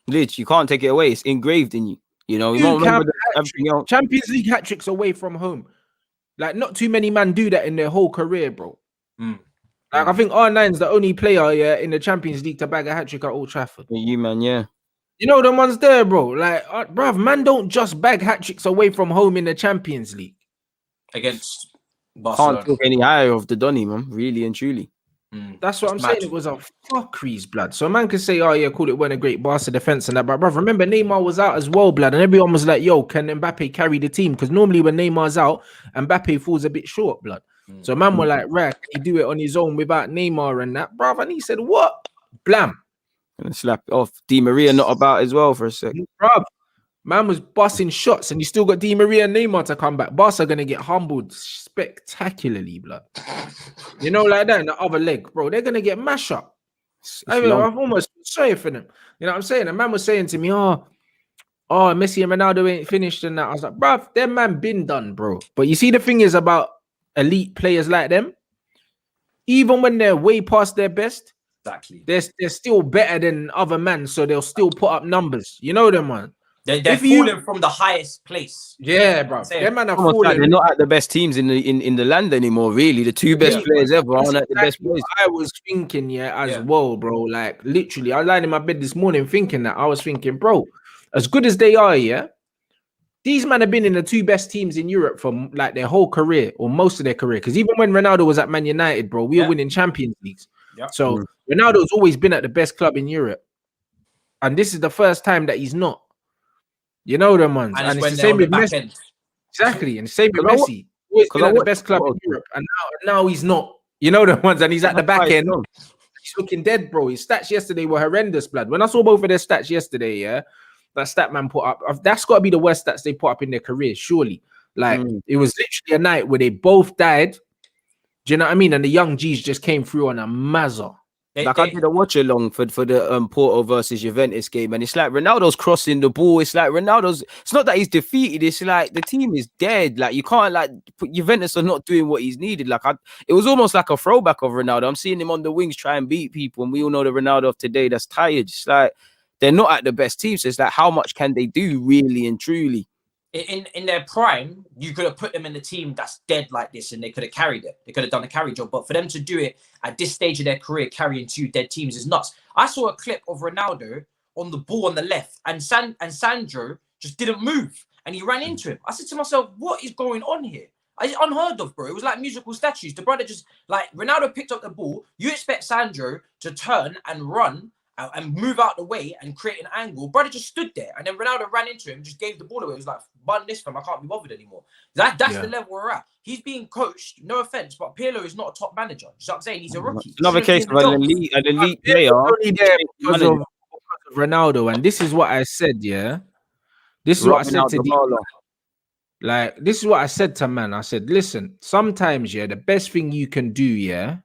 [SPEAKER 3] Lich, you can't take it away. It's engraved in you. You know, you won't remember everything else.
[SPEAKER 1] Champions League hat tricks away from home. Like not too many men do that in their whole career, bro. Like I think R9's the only player in the Champions League to bag a hat trick at Old Trafford.
[SPEAKER 3] You man, yeah.
[SPEAKER 1] You know them ones there, bro. Like, bruv, man, don't just bag hat tricks away from home in the Champions League
[SPEAKER 2] against Barcelona.
[SPEAKER 3] Can't talk any higher of the Donny, man. Really and truly.
[SPEAKER 1] That's what I'm saying. It was a fuckery's blood. So a man can say, oh yeah, cool, it went a great Barca defense and that. But bruv, remember Neymar was out as well, blood, and everyone was like, yo, can Mbappe carry the team? Because normally when Neymar's out, Mbappe falls a bit short, blood. So man were like, right, can he do it on his own without Neymar and that, bruv? And he said, what? Blam.
[SPEAKER 3] And slap off. Di Maria not about as well for a second.
[SPEAKER 1] Bruv, man was busting shots and you still got Di Maria and Neymar to come back. Barca gonna get humbled spectacularly, blood. You know, like that in the other leg, bro. They're gonna get mashed up. I'm almost sorry for them. You know what I'm saying? A man was saying to me, oh, Messi and Ronaldo ain't finished and that. I was like, bruv, them man been done, bro. But you see, the thing is about elite players like them, even when they're way past their best,
[SPEAKER 2] exactly,
[SPEAKER 1] they're still better than other men, so they'll still put up numbers. You know them, man.
[SPEAKER 2] They're falling from the highest place.
[SPEAKER 1] Yeah, bro. Them man are falling.
[SPEAKER 3] Like they're not at the best teams in the land anymore. Really, the two best players ever aren't at the best place.
[SPEAKER 1] I was thinking, well, bro. Like literally, I lied in my bed this morning thinking that. I was thinking, bro, as good as they are, these men have been in the two best teams in Europe for like their whole career or most of their career. Because even when Ronaldo was at Man United, bro, we were winning Champions Leagues. So Ronaldo's always been at the best club in Europe, and this is the first time that he's not. You know them ones, and it's the same with Messi. Exactly, and the same with Messi. Always been at the best club in Europe, and now he's not. You know them ones, and he's at the back end. He's looking dead, bro. His stats yesterday were horrendous, blood. When I saw both of their stats yesterday, that stat man put up, that's got to be the worst stats they put up in their career, surely. Like it was literally a night where they both died. Do you know what I mean? And the young G's just came through on a mazza.
[SPEAKER 3] I did a watch along for the Porto versus Juventus game, and it's like Ronaldo's crossing the ball. It's like it's not that he's defeated. It's like the team is dead. Like you can't Juventus are not doing what he's needed. Like it was almost like a throwback of Ronaldo. I'm seeing him on the wings try and beat people, and we all know the Ronaldo of today that's tired. It's like they're not at the best team. So it's like, how much can they do really and truly?
[SPEAKER 2] In their prime, you could have put them in the team that's dead like this, and they could have carried it. They could have done a carry job. But for them to do it at this stage of their career, carrying two dead teams is nuts. I saw a clip of Ronaldo on the ball on the left, and Sancho just didn't move, and he ran into him. I said to myself, "What is going on here? It's unheard of, bro." It was like musical statues. The brother just Ronaldo picked up the ball. You expect Sancho to turn and run and move out the way and create an angle. Brother just stood there, and then Ronaldo ran into him, just gave the ball away. It was like, bun this fam, I can't be bothered anymore. That's the level we're at. He's being coached, no offense, but Pirlo is not a top manager. You know what I'm saying? He's a rookie.
[SPEAKER 3] Another case of an elite player.
[SPEAKER 1] Only there because of Ronaldo, and this is what I said, This is what I said to this is what I said to man. I said, listen, sometimes, the best thing you can do,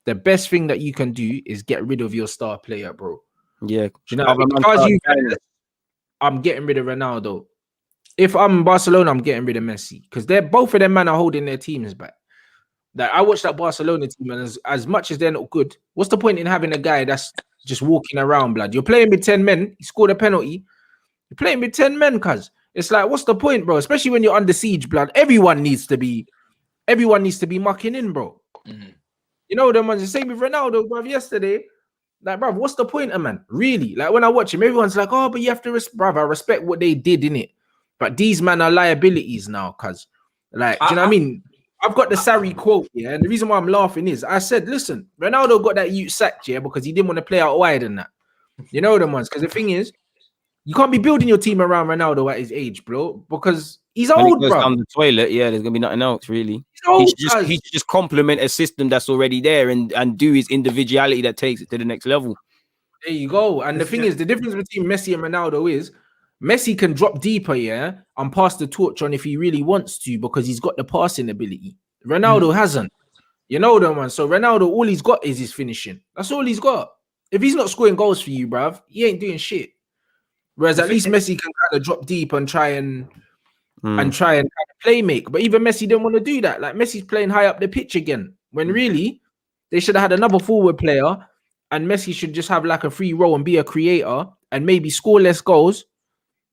[SPEAKER 1] the best thing that you can do is get rid of your star player, bro.
[SPEAKER 3] Yeah.
[SPEAKER 1] Do you know, because I'm getting rid of Ronaldo. If I'm Barcelona, I'm getting rid of Messi. Because both of them men are holding their teams back. Like I watched that Barcelona team, and as much as they're not good, what's the point in having a guy that's just walking around, blood. You're playing with 10 men. He scored a penalty. You're playing with 10 men, cuz. It's like, what's the point, bro? Especially when you're under siege, blood. Everyone needs to be mucking in, bro. You know them ones. The same with Ronaldo, bro. Yesterday, like, bro, what's the point of man? Really? Like when I watch him, everyone's like, oh, but you have to bro. I respect what they did in it, but these men are liabilities now, cuz. Like, do you know what I mean? I've got the Sarri quote, yeah, and the reason why I'm laughing is I said, listen, Ronaldo got that youth sacked, yeah, because he didn't want to play out wide and that. You know them ones, because the thing is, you can't be building your team around Ronaldo at his age, bro, because he's
[SPEAKER 3] when
[SPEAKER 1] old,
[SPEAKER 3] he goes
[SPEAKER 1] bro.
[SPEAKER 3] down the toilet, yeah, there's gonna be nothing else really.
[SPEAKER 1] Old,
[SPEAKER 3] he should just complement a system that's already there and do his individuality that takes it to the next level.
[SPEAKER 1] There you go. And the thing is, the difference between Messi and Ronaldo is Messi can drop deeper, yeah, and pass the torch on if he really wants to because he's got the passing ability. Ronaldo hasn't. You know that one. So Ronaldo, all he's got is his finishing. That's all he's got. If he's not scoring goals for you, bruv, he ain't doing shit. Whereas at least Messi can kind of drop deep and try and kind of play make. But even Messi didn't want to do that. Like Messi's playing high up the pitch again. When really they should have had another forward player, and Messi should just have like a free role and be a creator and maybe score less goals,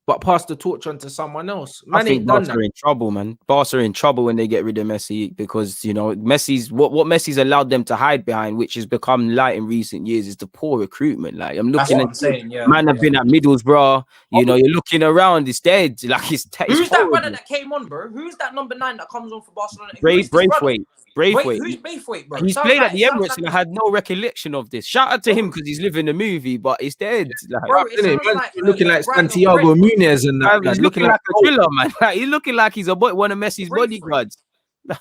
[SPEAKER 1] but pass the torch on to someone else. Man,
[SPEAKER 3] I think Barca are in trouble, man. Barca are in trouble when they get rid of Messi because, you know, Messi's what Messi's allowed them to hide behind, which has become light in recent years, is the poor recruitment. Like I'm looking at man have been at Middlesbrough. You know, you're looking around, it's dead. Like who's
[SPEAKER 2] that brother that came on, bro? Who's that number 9 that comes on for Barcelona?
[SPEAKER 3] Braithwaite.
[SPEAKER 2] Who's Braithwaite, bro?
[SPEAKER 3] He's played at the Emirates and I had no recollection of this. Shout out to him because he's living the movie, but it's dead. Like,
[SPEAKER 2] bro,
[SPEAKER 1] looking like Santiago Muniz and that.
[SPEAKER 3] He's looking like a thriller, man. He's looking like he's one of Messi's bodyguards.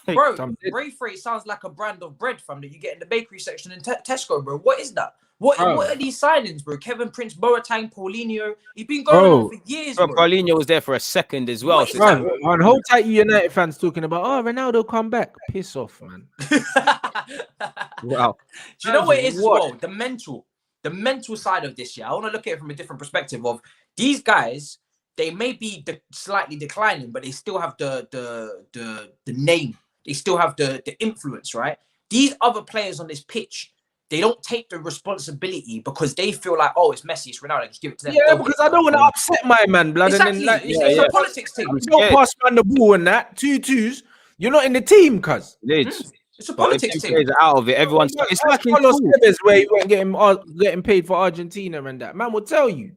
[SPEAKER 2] Bro, Braithwaite sounds like a brand of bread from that you get in the bakery section in Tesco, bro. What is that? What are these signings, bro? Kevin Prince, Boateng, Paulinho. He's been going on for years, bro.
[SPEAKER 3] Paulinho was there for a second as well.
[SPEAKER 1] And hold tight, you United fans talking about, oh, Ronaldo come back. Piss off, man.
[SPEAKER 3] Wow.
[SPEAKER 2] Do you know what it is as well? The mental side of this, yeah. I want to look at it from a different perspective of these guys. They may be slightly declining, but they still have the name. They still have the influence, right? These other players on this pitch, they don't take the responsibility because they feel like, oh, it's Messi, it's Ronaldo, just give it to them.
[SPEAKER 1] Yeah, because I don't want to upset my man, blood.
[SPEAKER 2] Exactly.
[SPEAKER 1] And then, like,
[SPEAKER 2] it's a politics thing.
[SPEAKER 1] You don't pass man the ball and that. 2-2s. You're not in the team, cuz.
[SPEAKER 2] It's a politics thing.
[SPEAKER 3] Out of it, everyone's. It's like
[SPEAKER 1] Carlos Tevez where he weren't getting paid for Argentina and that. Man will tell you.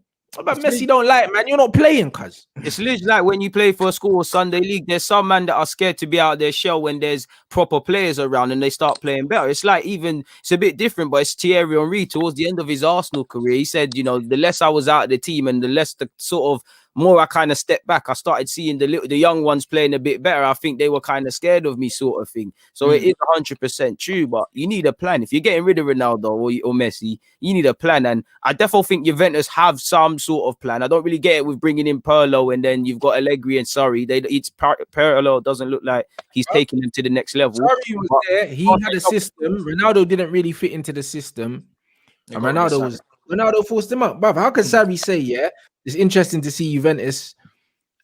[SPEAKER 1] But Messi don't like, man. You're not playing, cuz.
[SPEAKER 3] It's literally like when you play for a school or Sunday league, there's some man that are scared to be out of their shell when there's proper players around and they start playing better. It's like it's a bit different, but it's Thierry Henry towards the end of his Arsenal career. He said, you know, the less I was out of the team and the less the sort of more I kind of stepped back, I started seeing the young ones playing a bit better. I think they were kind of scared of me, sort of thing. So it is 100% true, but you need a plan. If you're getting rid of Ronaldo or Messi, you need a plan. And I definitely think Juventus have some sort of plan. I don't really get it with bringing in Pirlo and then you've got Allegri and Sarri. Pirlo doesn't look like he's taking them to the next level.
[SPEAKER 1] Sarri was there. He had a system. Ronaldo didn't really fit into the system. And Ronaldo forced him up. But how can Sarri say, yeah, it's interesting to see Juventus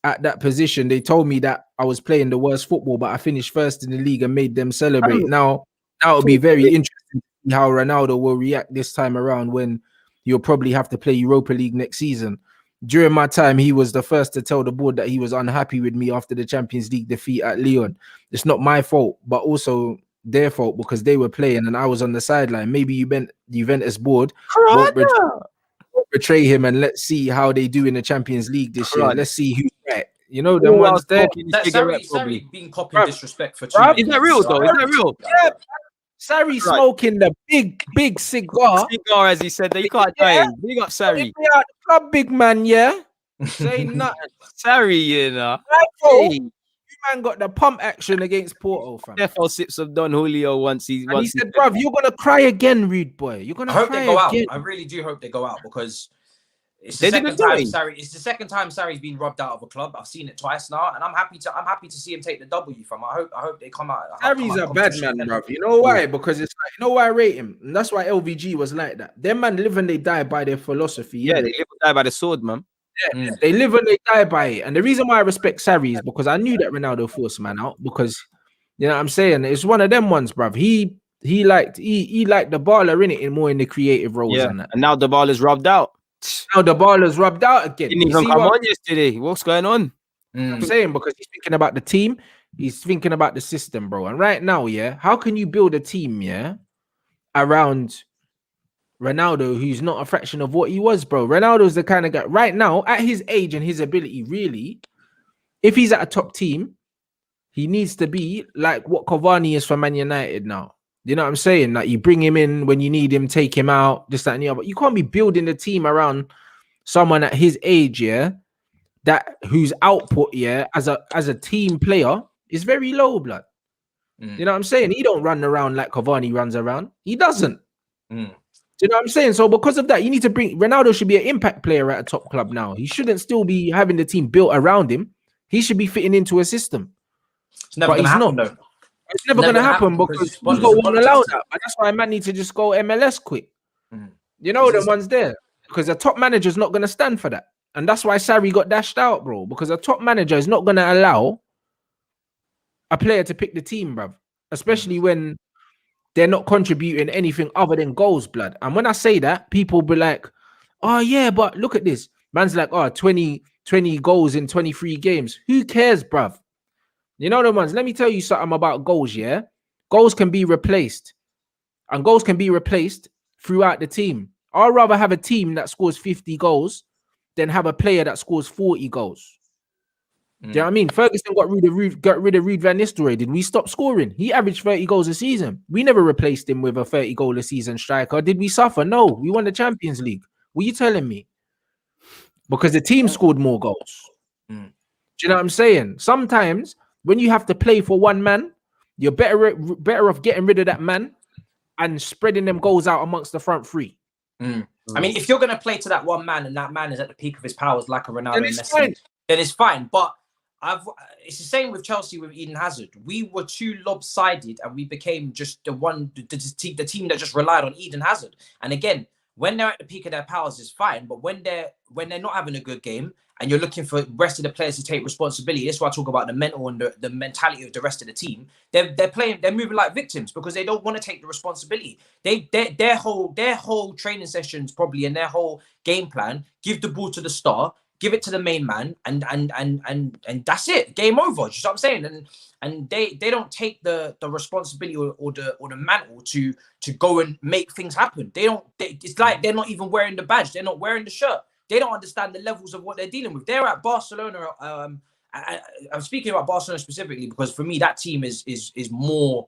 [SPEAKER 1] at that position. They told me that I was playing the worst football, but I finished first in the league and made them celebrate. Now it'll be very interesting to see how Ronaldo will react this time around when you'll probably have to play Europa League next season. During my time, he was the first to tell the board that he was unhappy with me after the Champions League defeat at Lyon. It's not my fault, but also their fault because they were playing and I was on the sideline. Maybe Juventus board won't betray him, and let's see how they do in the Champions League this year. Let's see who's right. You know, the ones there.
[SPEAKER 2] Sarri being copied disrespect for 2 years.
[SPEAKER 3] Is that real though? Is that real?
[SPEAKER 1] Yeah. Sarri smoking the big cigar.
[SPEAKER 3] Cigar, as he said, that you can't die. Big up Sarri.
[SPEAKER 1] Club big man, yeah. Say nothing.
[SPEAKER 3] Sarri, you know.
[SPEAKER 1] You man got the pump action against Porto, fam.
[SPEAKER 3] Defo sips of Don Julio once he
[SPEAKER 1] said, bruv, you're gonna cry again, rude boy. You're gonna cry
[SPEAKER 2] they go
[SPEAKER 1] again.
[SPEAKER 2] out. I really do hope they go out because it's the second time Sarri's been robbed out of a club. I've seen it twice now, and I'm happy to see him take the W from. I hope they come out.
[SPEAKER 1] Sarri's a bad man, bruv. You know why? Because it's like, you know why I rate him? And that's why LVG was like that. Them man live and they die by their philosophy.
[SPEAKER 3] Yeah, they live and die by the sword, man.
[SPEAKER 1] Yeah, they live and they die by it. And the reason why I respect Sarri is because I knew that Ronaldo forced man out because, you know what I'm saying? It's one of them ones, bruv. He he liked the baller in it in more in the creative roles and that.
[SPEAKER 3] And now the ball is rubbed out.
[SPEAKER 1] Now the baller's rubbed out again.
[SPEAKER 3] Didn't even come on yesterday. What's going on?
[SPEAKER 1] I'm saying, because he's thinking about the team, he's thinking about the system, bro. And right now, how can you build a team, around Ronaldo, who's not a fraction of what he was, bro? Ronaldo's the kind of guy right now, at his age and his ability, really, if he's at a top team, he needs to be like what Cavani is for Man United now. You know what I'm saying? Like, you bring him in when you need him, take him out, this, that, and the other. You can't be building the team around someone at his age, that whose output, as a team player is very low, blood. You know what I'm saying? He don't run around like Cavani runs around. He doesn't. Do you know what I'm saying? So because of that, you need to bring Ronaldo should be an impact player at a top club now. He shouldn't still be having the team built around him. He should be fitting into a system.
[SPEAKER 2] It's never going to happen, though.
[SPEAKER 1] It's never going to happen because people won't allow that. But that's why man need to just go MLS quick. You know, the ones there. Because a top manager is not going to stand for that. And that's why Sarri got dashed out, bro. Because a top manager is not going to allow a player to pick the team, bruv. Especially when they're not contributing anything other than goals, blood. And when I say that, people be like, oh, yeah, but look at this. Man's like, oh, 20 goals in 23 games. Who cares, bruv? You know the ones. Let me tell you something about goals, Goals can be replaced. And goals can be replaced throughout the team. I'd rather have a team that scores 50 goals than have a player that scores 40 goals. Do you know what I mean? Ferguson got rid of Ruud van Nistelrooy. Did we stop scoring? He averaged 30 goals a season. We never replaced him with a 30 goal a season striker. Did we suffer? No. We won the Champions League. What are you telling me? Because the team scored more goals. Do you know what I'm saying? Sometimes when you have to play for one man, you're better off getting rid of that man and spreading them goals out amongst the front three.
[SPEAKER 2] I mean, if you're going to play to that one man and that man is at the peak of his powers like a Ronaldo and Messi, then it's fine. But it's the same with Chelsea with Eden Hazard. We were too lopsided and we became just the team that just relied on Eden Hazard. And again, when they're at the peak of their powers, it's fine. But when they're not having a good game and you're looking for the rest of the players to take responsibility, that's why I talk about the mental and the mentality of the rest of the team. They're moving like victims because they don't want to take the responsibility. Their whole training sessions probably and their whole game plan, give the ball to the star, give it to the main man, and that's it. Game over. You know what I'm saying? And they don't take the responsibility or the mantle to go and make things happen. It's like they're not even wearing the badge. They're not wearing the shirt. They don't understand the levels of what they're dealing with. They're at Barcelona. I'm speaking about Barcelona specifically because for me that team is more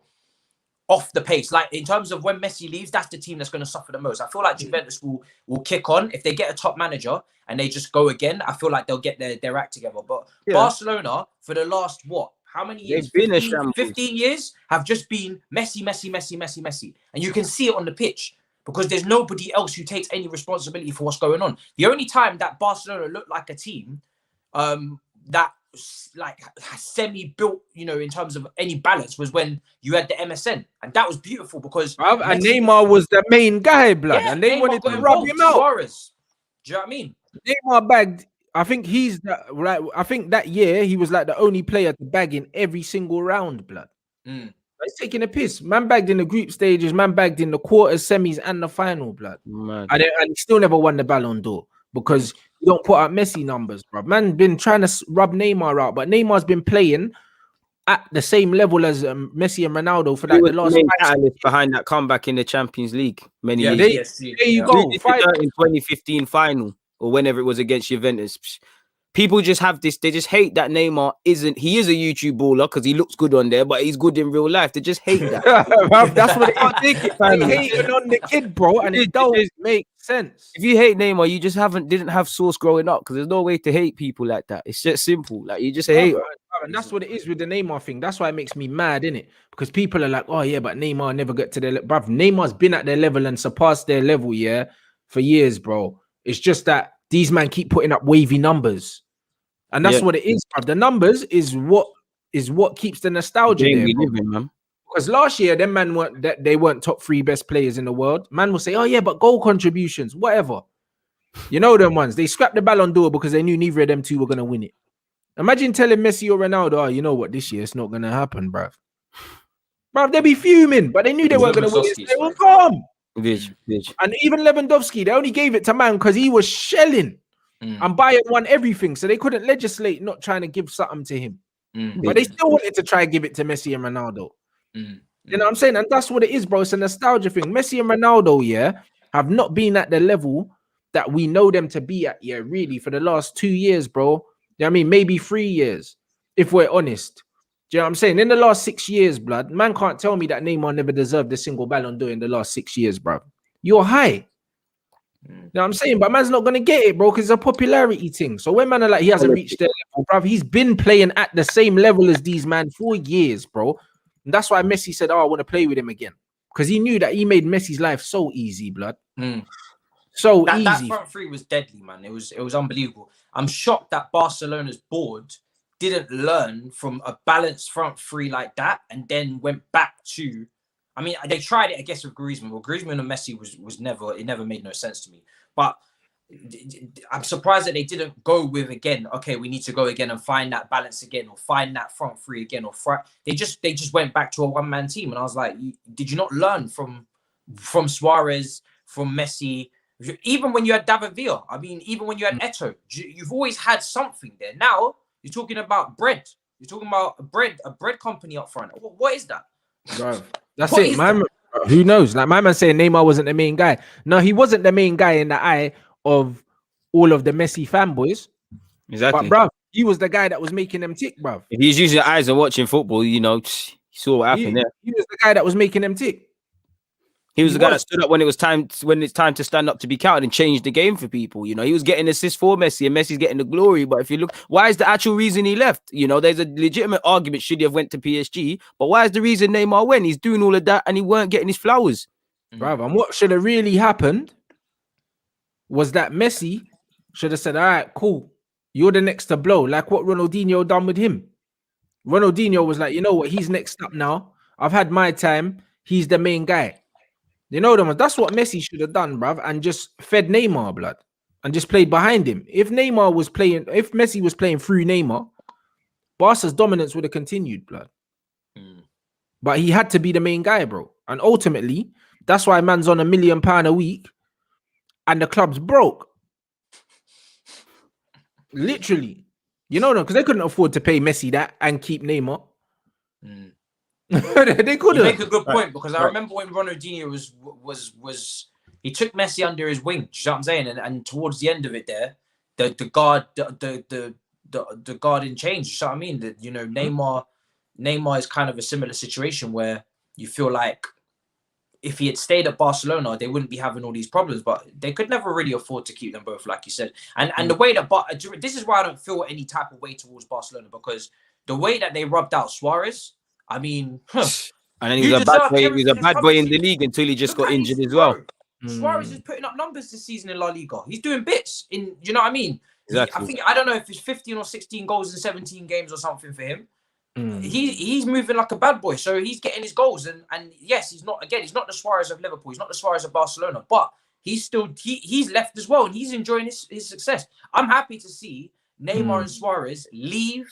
[SPEAKER 2] off the pace. Like in terms of when Messi leaves, that's the team that's going to suffer the most. I feel like Juventus will kick on if they get a top manager and they just go again. I feel like they'll get their act together. But Barcelona for the last how many years? 15 years have just been Messi. And you can see it on the pitch because there's nobody else who takes any responsibility for what's going on. The only time that Barcelona looked like a team that like semi-built, in terms of any balance was when you had the MSN. And that was beautiful because
[SPEAKER 1] and Neymar was the main guy, blood. Yeah, and they wanted to rub him out.
[SPEAKER 2] Suarez. Do you know what I mean?
[SPEAKER 1] Neymar bagged. I think I think that year he was like the only player to bag in every single round, blood. He's taking a piss. Man bagged in the group stages, man bagged in the quarters, semis, and the final, blood. And he still never won the Ballon d'Or because you don't put out Messi numbers, bro. Man been trying to rub Neymar out, but Neymar's been playing at the same level as Messi and Ronaldo for like the last 5 years.
[SPEAKER 3] Behind that comeback in the Champions League many
[SPEAKER 1] years. There you go.
[SPEAKER 3] In 2015 final or whenever it was against Juventus. People just have this, they just hate that Neymar he is a YouTube baller because he looks good on there, but he's good in real life. They just hate that.
[SPEAKER 1] That's what they can't take it. They hating on the kid, bro, and it don't make sense.
[SPEAKER 3] If you hate Neymar, you just didn't have source growing up because there's no way to hate people like that. It's just simple. Like you just hate.
[SPEAKER 1] And that's what it is with the Neymar thing. That's why it makes me mad, innit? Because people are like, oh yeah, but Neymar never got to their level. Bruv, Neymar's been at their level and surpassed their level, for years, bro. It's just that these men keep putting up wavy numbers. And that's what it is, bro. The numbers is what keeps the nostalgia there, man. Because last year, them man weren't top 3 best players in the world. Man will say, oh yeah, but goal contributions, whatever. You know them ones. They scrapped the Ballon d'Or because they knew neither of them two were gonna win it. Imagine telling Messi or Ronaldo, oh, you know what, this year it's not gonna happen, bruv. Bro, they'd be fuming, but they knew they weren't going to win. They were calm. And even Lewandowski, they only gave it to man because he was shelling. And Bayern won everything, so they couldn't legislate not trying to give something to him. But they still wanted to try and give it to Messi and Ronaldo. You know what I'm saying? And that's what it is, bro. It's a nostalgia thing. Messi and Ronaldo, have not been at the level that we know them to be at, really, for the last 2 years, bro. You know what I mean? Maybe 3 years, if we're honest. Do you know what I'm saying? In the last 6 years, blood, man can't tell me that Neymar never deserved a single Ballon d'Or in the last 6 years, bro. You're high. You know what I'm saying? But man's not going to get it, bro, because it's a popularity thing. So when man are like, he hasn't reached their level, bro, he's been playing at the same level as these man for years, bro. And that's why Messi said, I want to play with him again. Because he knew that he made Messi's life so easy, blood. So easy.
[SPEAKER 2] That front three was deadly, man. It was unbelievable. I'm shocked that Barcelona's board didn't learn from a balanced front three like that and then went back to... I mean, they tried it, I guess, with Griezmann. Well, Griezmann and Messi was never... It never made no sense to me. But I'm surprised that they didn't go with, again, okay, we need to go again and find that balance again or find that front three again. They just went back to a one-man team. And I was like, did you not learn from Suarez, from Messi? Even when you had David Villa, I mean, even when you had Eto'o, you've always had something there. Now, you're talking about bread. You're talking about a bread company up front. What is that?
[SPEAKER 1] Bro, that's what it. Man, who knows? Like my man saying Neymar wasn't the main guy. No, he wasn't the main guy in the eye of all of the Messi fanboys.
[SPEAKER 3] Exactly.
[SPEAKER 1] But bro, he was the guy that was making them tick, bro.
[SPEAKER 3] If he's using your eyes and watching football, you know, you saw what happened there.
[SPEAKER 1] He was the guy that was making them tick.
[SPEAKER 3] He was the guy that stood up when it's time to stand up to be counted and change the game for people. You know, he was getting assists for Messi and Messi's getting the glory. But if you look, why is the actual reason he left? You know, there's a legitimate argument should he have went to PSG, but why is the reason Neymar went? He's doing all of that and he weren't getting his flowers.
[SPEAKER 1] Bro, and what should have really happened was that Messi should have said, all right, cool, you're the next to blow, like what Ronaldinho done with him. Ronaldinho was like, you know what, he's next up now. I've had my time. He's the main guy. You know them. That's what Messi should have done, bruv, and just fed Neymar blood and just played behind him. If Messi was playing through Neymar, Barca's dominance would have continued, blood. But he had to be the main guy, bro. And ultimately, that's why man's on £1 million a week and the club's broke. Literally. You know, because they couldn't afford to pay Messi that and keep Neymar. They could have.
[SPEAKER 2] You make a good point because I remember when Ronaldinho was he took Messi under his wing. You know what I'm saying? And towards the end of it, there, the guarding changed. You know what I mean? You know, Neymar is kind of a similar situation where you feel like if he had stayed at Barcelona, they wouldn't be having all these problems. But they could never really afford to keep them both, like you said. And the way that, this is why I don't feel any type of way towards Barcelona, because the way that they rubbed out Suarez. I mean,
[SPEAKER 3] and then he was a bad boy in the league until he just got injured as well.
[SPEAKER 2] Suarez is putting up numbers this season in La Liga. He's doing bits in, you know what I mean?
[SPEAKER 3] Exactly.
[SPEAKER 2] I don't know if it's 15 or 16 goals in 17 games or something for him. He's moving like a bad boy, so he's getting his goals. And yes, he's not the Suarez of Liverpool. He's not the Suarez of Barcelona, but he's still he's left as well, and he's enjoying his success. I'm happy to see Neymar and Suarez leave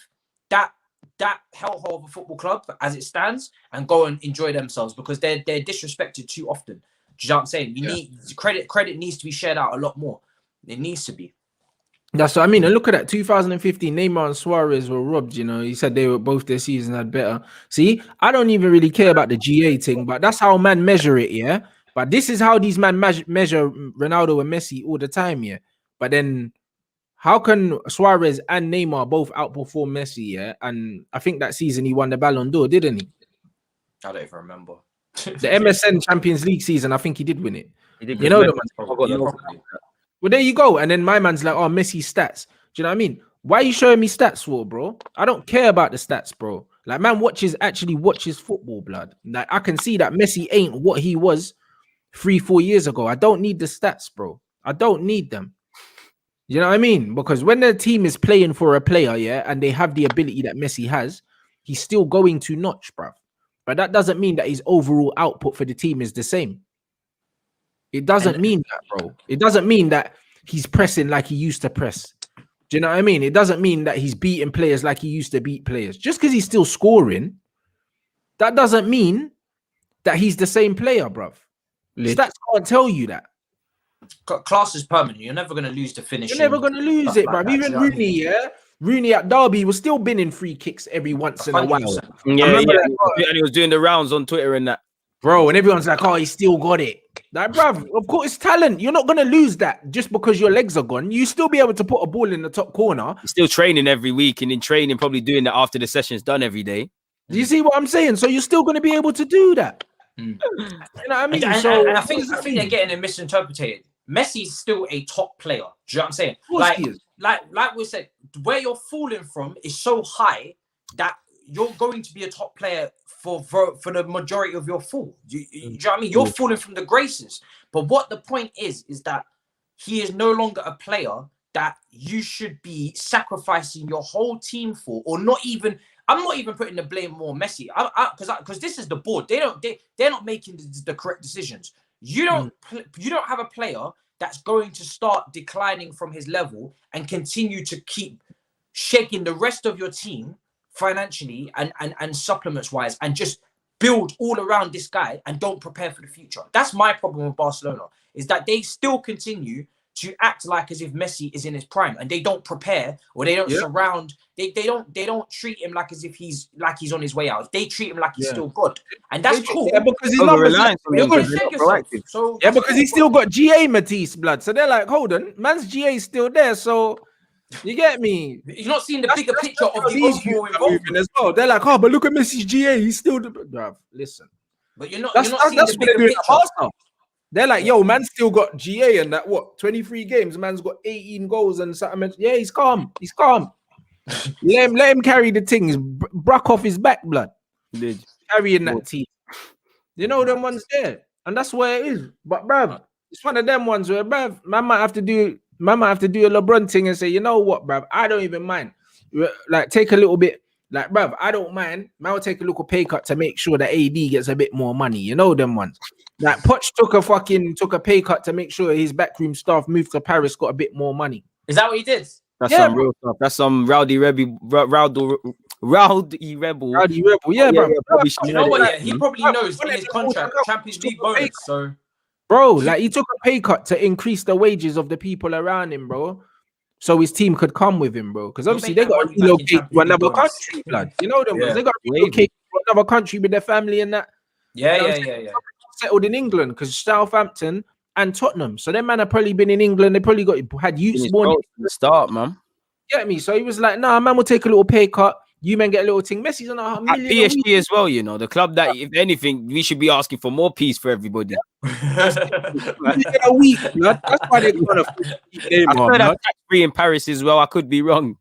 [SPEAKER 2] that hellhole of a football club as it stands and go and enjoy themselves, because they're disrespected too often. Do you know what I'm saying? You need credit needs to be shared out a lot more. It needs to be.
[SPEAKER 1] That's what I mean. And look at that. 2015, Neymar and Suarez were robbed. You know, he said they were both their season had better. See, I don't even really care about the GA thing, but that's how man measure it, yeah. But this is how these man measure Ronaldo and Messi all the time, yeah. But then, how can Suarez and Neymar both outperform Messi, yeah? And I think that season he won the Ballon d'Or, didn't he?
[SPEAKER 2] I don't even remember.
[SPEAKER 1] The MSN Champions League season, I think he did win it.
[SPEAKER 3] He did.
[SPEAKER 1] You know, well, there you go. And then my man's like, oh, Messi stats. Do you know what I mean? Why are you showing me stats for, bro? I don't care about the stats, bro. Like, man actually watches football, blood. Like, I can see that Messi ain't what he was 3-4 years ago. I don't need the stats, bro. I don't need them. You know what I mean? Because when the team is playing for a player, yeah, and they have the ability that Messi has, he's still going to notch, bruv. But that doesn't mean that his overall output for the team is the same. It doesn't mean that, bro. It doesn't mean that he's pressing like he used to press. Do you know what I mean? It doesn't mean that he's beating players like he used to beat players. Just because he's still scoring, that doesn't mean that he's the same player, bruv. Stats can't tell you that.
[SPEAKER 2] Class is permanent. You're never going to lose the finishing.
[SPEAKER 1] You're never going to lose it, bruv. Even Rooney, yeah? Rooney at Derby was still binning free kicks every once in a while.
[SPEAKER 3] Yeah, and he was doing the rounds on Twitter and that.
[SPEAKER 1] Bro, and everyone's like, oh, he still got it. Like, bruv, of course, it's talent. You're not going to lose that just because your legs are gone. You still be able to put a ball in the top corner.
[SPEAKER 3] He's still training every week and in training, probably doing that after the session's done every day.
[SPEAKER 1] Do you see what I'm saying? So you're still going to be able to do that. You know what I mean?
[SPEAKER 2] And I think they're getting it misinterpreted. Messi's still a top player. Do you know what I'm saying? Like we said, where you're falling from is so high that you're going to be a top player for the majority of your fall. Do you know what I mean? You're falling from the graces. But what the point is that he is no longer a player that you should be sacrificing your whole team for, or not even. I'm not even putting the blame more Messi, because this is the board. They're not making the correct decisions. You don't have a player that's going to start declining from his level and continue to keep shaking the rest of your team financially and supplements wise, and just build all around this guy and don't prepare for the future. That's my problem with Barcelona, is that they still continue to act like as if Messi is in his prime, and they don't prepare, or they don't surround. They don't treat him like as if he's on his way out. They treat him like he's still good, and that's cool.
[SPEAKER 1] Yeah, because he's not reliant on him. So yeah, because he's still got GA Matisse blood. So they're like, hold on, man's GA is still there. So you get me?
[SPEAKER 2] You're not seeing the bigger picture of the overall involvement
[SPEAKER 1] as well. They're like, oh, but look at Messi's GA. He's still the bruv. Listen,
[SPEAKER 2] but you're not seeing the bigger picture.
[SPEAKER 1] They're like, yo, man's still got GA and that, 23 games. Man's got 18 goals and something. Yeah, he's calm. He's calm. let him carry the things. Bruck off his back, blood. Carrying that team. You know them ones there. And that's where it is. But, bruv, it's one of them ones where, bruv, man might have to do a LeBron thing and say, you know what, bruv, I don't even mind. Like, take a little bit. Like, bruv, I don't mind. Man will take a little pay cut to make sure that AD gets a bit more money. You know them ones. Like, Poch took a pay cut to make sure his backroom staff moved to Paris, got a bit more money.
[SPEAKER 2] Is that what he did?
[SPEAKER 3] That's some real stuff. That's some rowdy rebel. Yeah, bro.
[SPEAKER 2] You know what? Yeah, he probably knows in his contract, Champions League bonus. So,
[SPEAKER 1] bro, like, he took a pay cut to increase the wages of the people around him, bro, so his team could come with him, bro. Because obviously they got to relocate to another country, blood. You know them? They got to relocate to another country with their family and that.
[SPEAKER 2] Yeah.
[SPEAKER 1] Settled in England because Southampton and Tottenham. So them man have probably been in England. They probably had youths born
[SPEAKER 3] in the start, man.
[SPEAKER 1] Get me? So he was like, nah, man, we'll take a little pay cut. You men get a little thing. Messi's on a million.
[SPEAKER 3] At PSG as well, you know, the club that, if anything, we should be asking for more peace for everybody.
[SPEAKER 1] A week, blood. That's why they're going to keep
[SPEAKER 3] I heard that's tax-free in Paris as well. I could be wrong.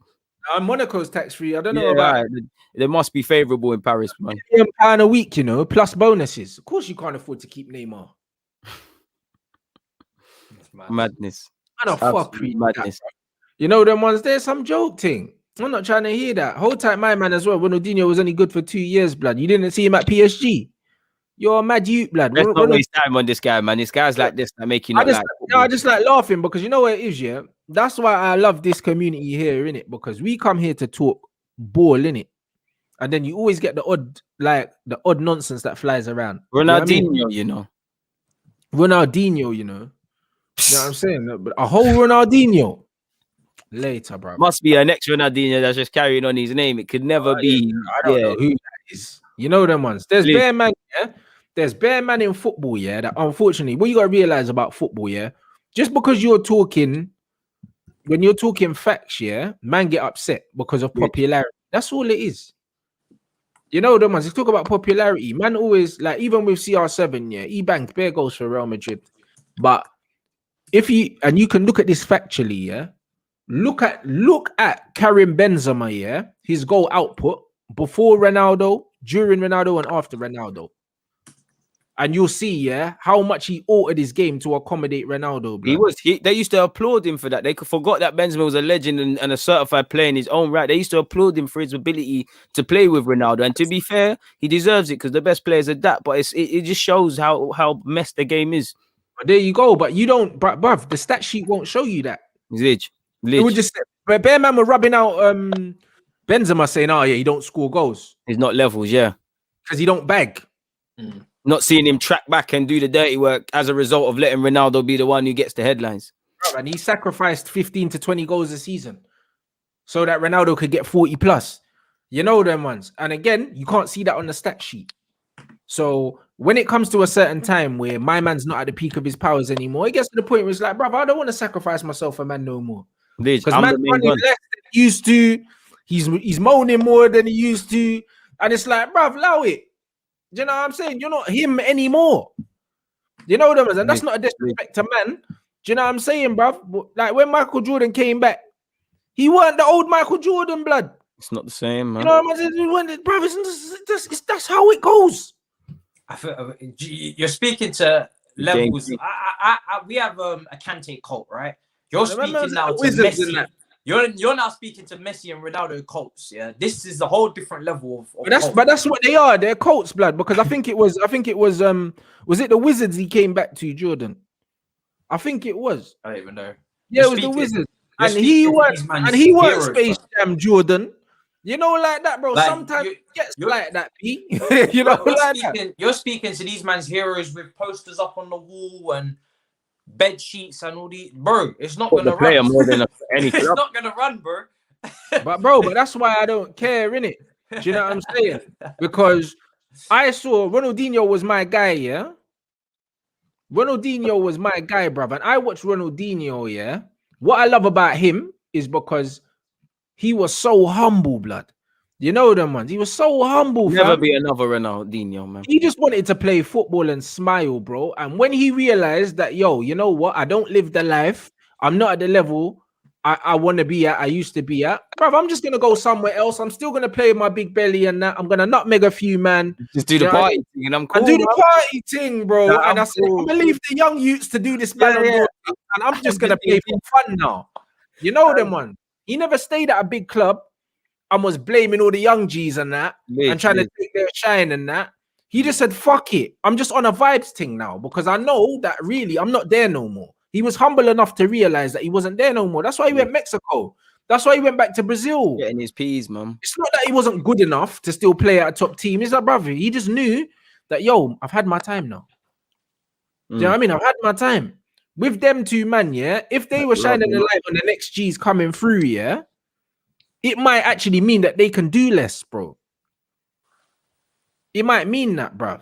[SPEAKER 1] Monaco's tax-free. I don't know about it.
[SPEAKER 3] They must be favourable in Paris, man.
[SPEAKER 1] £1 a week, you know, plus bonuses. Of course, you can't afford to keep Neymar.
[SPEAKER 3] Madness.
[SPEAKER 1] Madness. You know them ones. There's some joke thing. I'm not trying to hear that. Hold tight, my man, as well. Ronaldinho was only good for 2 years, blood. You didn't see him at PSG. You're a mad youth, blood.
[SPEAKER 3] Let's not waste time on this guy, man. This guy's like this that make you not
[SPEAKER 1] I just like laughing because you know what it is, yeah. That's why I love this community here, innit? Because we come here to talk ball, innit? And then you always get the odd nonsense that flies around.
[SPEAKER 3] Ronaldinho, you know.
[SPEAKER 1] Ronaldinho, you know. You know what I'm saying? But a whole Ronaldinho later, bro.
[SPEAKER 3] Must be a next Ronaldinho that's just carrying on his name. It could never be.
[SPEAKER 1] I don't know who that is. You know them ones. There's bare man, yeah. There's bare man in football, yeah. That unfortunately, what you gotta realize about football, yeah. Just because when you're talking facts, yeah, man get upset because of popularity. That's all it is. You know them ones. Let's talk about popularity. Man always, like, even with CR7, yeah, he banked bare goals for Real Madrid. But you can look at this factually, yeah. Look at Karim Benzema, yeah, his goal output before Ronaldo, during Ronaldo, and after Ronaldo. And you'll see, yeah, how much he altered his game to accommodate Ronaldo. Bro.
[SPEAKER 3] They used to applaud him for that. They forgot that Benzema was a legend and a certified player in his own right. They used to applaud him for his ability to play with Ronaldo. And to be fair, he deserves it because the best players are that. But it just shows how messed the game is.
[SPEAKER 1] But there you go. But you don't, bruv, the stat sheet won't show you that.
[SPEAKER 3] It
[SPEAKER 1] would just, but Bear Man were rubbing out Benzema saying, oh yeah, he don't score goals.
[SPEAKER 3] He's not levels, yeah.
[SPEAKER 1] Because he don't bag.
[SPEAKER 3] not seeing him track back and do the dirty work as a result of letting Ronaldo be the one who gets the headlines.
[SPEAKER 1] And he sacrificed 15 to 20 goals a season so that Ronaldo could get 40 plus. You know them ones. And again, you can't see that on the stat sheet. So when it comes to a certain time where my man's not at the peak of his powers anymore, it gets to the point where it's like, brother, I don't want to sacrifice myself for man no more. Because man's running less than he used to. He's moaning more than he used to. And it's like, bruv, allow it. Do you know what I'm saying? You're not him anymore. You know them, and that's not a disrespect to man. Do you know what I'm saying, bruv? Like when Michael Jordan came back, he weren't the old Michael Jordan, blood.
[SPEAKER 3] It's not the same, man.
[SPEAKER 1] You know what I'm saying? Bruv, that's how it goes.
[SPEAKER 2] I feel you're speaking to levels. We have a Kante cult, right? You're speaking now to Messi. You're now speaking to Messi and Ronaldo cults. Yeah, this is a whole different level of.
[SPEAKER 1] But that's what they are. They're cults, blood. Because I think it was was it the Wizards he came back to, Jordan? I think it was.
[SPEAKER 2] I don't even know.
[SPEAKER 1] Yeah, it was the Wizards, and he was Space Jam Jordan. You know, like that, bro. Like, sometimes it gets like that, P. You know,
[SPEAKER 2] you're speaking to these man's heroes with posters up on the wall and bed sheets and all these, bro. It's not gonna run.
[SPEAKER 3] More than
[SPEAKER 2] it's not gonna run, bro.
[SPEAKER 1] but that's why I don't care, innit? Do you know what I'm saying? Because I saw Ronaldinho was my guy, yeah. Ronaldinho was my guy, brother. And I watched Ronaldinho, yeah. What I love about him is because he was so humble, blood. You know them ones. He was so humble.
[SPEAKER 3] Never be another Ronaldinho, man.
[SPEAKER 1] He just wanted to play football and smile, bro. And when he realized that, yo, you know what? I don't live the life. I'm not at the level I want to be at. I used to be at. Bro, I'm just gonna go somewhere else. I'm still gonna play my big belly and that. I'm gonna nutmeg a few man.
[SPEAKER 3] Just do the party thing, and I'm cool.
[SPEAKER 1] And do the party thing, bro. Nah, and I said, I'm gonna leave the young youths to do this, man. And I'm just gonna play for fun now. You know them ones. He never stayed at a big club and was blaming all the young G's and that and trying to take their shine and that. He just said, fuck it. I'm just on a vibes thing now because I know that really I'm not there no more. He was humble enough to realize that he wasn't there no more. That's why he went Mexico. That's why he went back to Brazil.
[SPEAKER 3] Getting his peas, man.
[SPEAKER 1] It's not that he wasn't good enough to still play at a top team. He's like, brother, he just knew that, yo, I've had my time now. Do you know what I mean? I've had my time. With them two, man, yeah, if they were shining the light on the next G's coming through, yeah, it might actually mean that they can do less, bro. It might mean that, bruv.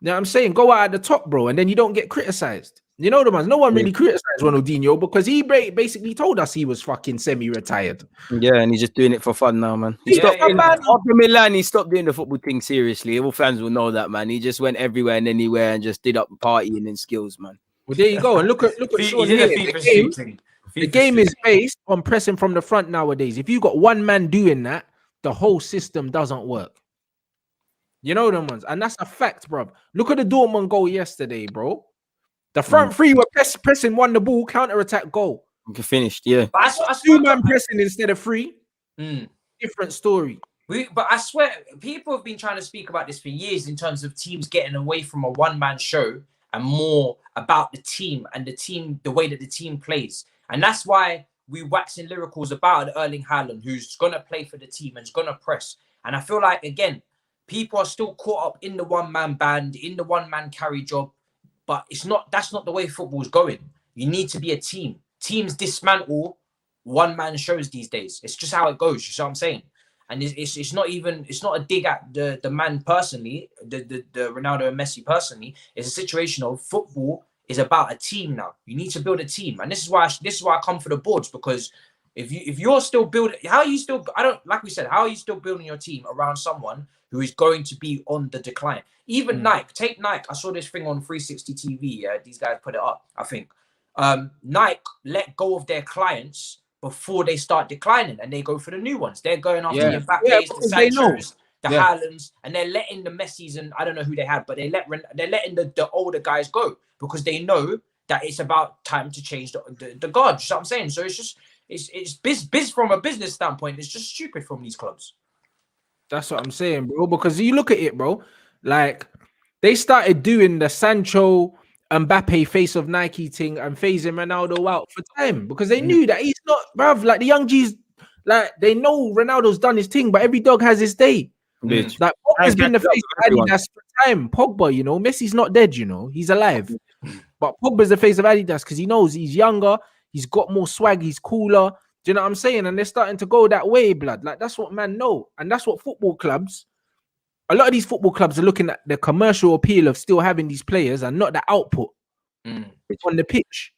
[SPEAKER 1] You know what I'm saying? Go out at the top, bro, and then you don't get criticized. You know the ones. No one really criticized Ronaldinho because he basically told us he was fucking semi-retired.
[SPEAKER 3] Yeah, and he's just doing it for fun now, man. After Milan, he stopped doing the football thing seriously. All fans will know that, man. He just went everywhere and anywhere and just did up partying and skills, man.
[SPEAKER 1] Well, there you go. And look at Sean here. The game is based on pressing from the front nowadays. If you got one man doing that, the whole system doesn't work. You know them ones. And that's a fact, bro. Look at the Dortmund goal yesterday, bro. The front three were pressing, won the ball, counter-attack, goal.
[SPEAKER 3] Finished, yeah.
[SPEAKER 2] But
[SPEAKER 1] two-man pressing instead of three. Different story.
[SPEAKER 2] But I swear, people have been trying to speak about this for years in terms of teams getting away from a one-man show and more about the team and the way that the team plays. And that's why we waxing lyricals about Erling Haaland, who's going to play for the team and is going to press. And I feel like, again, people are still caught up in the one-man band, in the one-man carry job. But that's not the way football's going. You need to be a team. Teams dismantle one-man shows these days. It's just how it goes. You see what I'm saying? And it's not a dig at the man personally, the Ronaldo and Messi personally. It's a situation of football is about a team now. You need to build a team. And this is why I come for the boards, because if you're still building, how are you still building your team around someone who is going to be on the decline? Even Nike, take Nike. I saw this thing on 360 TV. Yeah, these guys put it up, I think. Nike let go of their clients before they start declining and they go for the new ones. They're going after the Mbappes, the Sanchos, the Haalands, and they're letting the Messis and I don't know who they had, but they're letting the older guys go because they know that it's about time to change the guard. You know what I'm saying? So it's biz from a business standpoint. It's just stupid from these clubs.
[SPEAKER 1] That's what I'm saying, bro. Because you look at it, bro. Like they started doing the Sancho, Mbappe face of Nike thing and phasing Ronaldo out for time because they knew that he's not, bruv. Like the young G's, like they know Ronaldo's done his thing, but every dog has his day.
[SPEAKER 3] Bitch.
[SPEAKER 1] Like Pogba's been the face of Adidas for time. Pogba, you know, Messi's not dead, you know, he's alive. But Pogba's the face of Adidas because he knows he's younger, he's got more swag, he's cooler. Do you know what I'm saying? And they're starting to go that way, blood. Like that's what man know, and that's what football clubs. A lot of these football clubs are looking at the commercial appeal of still having these players and not the output on the pitch.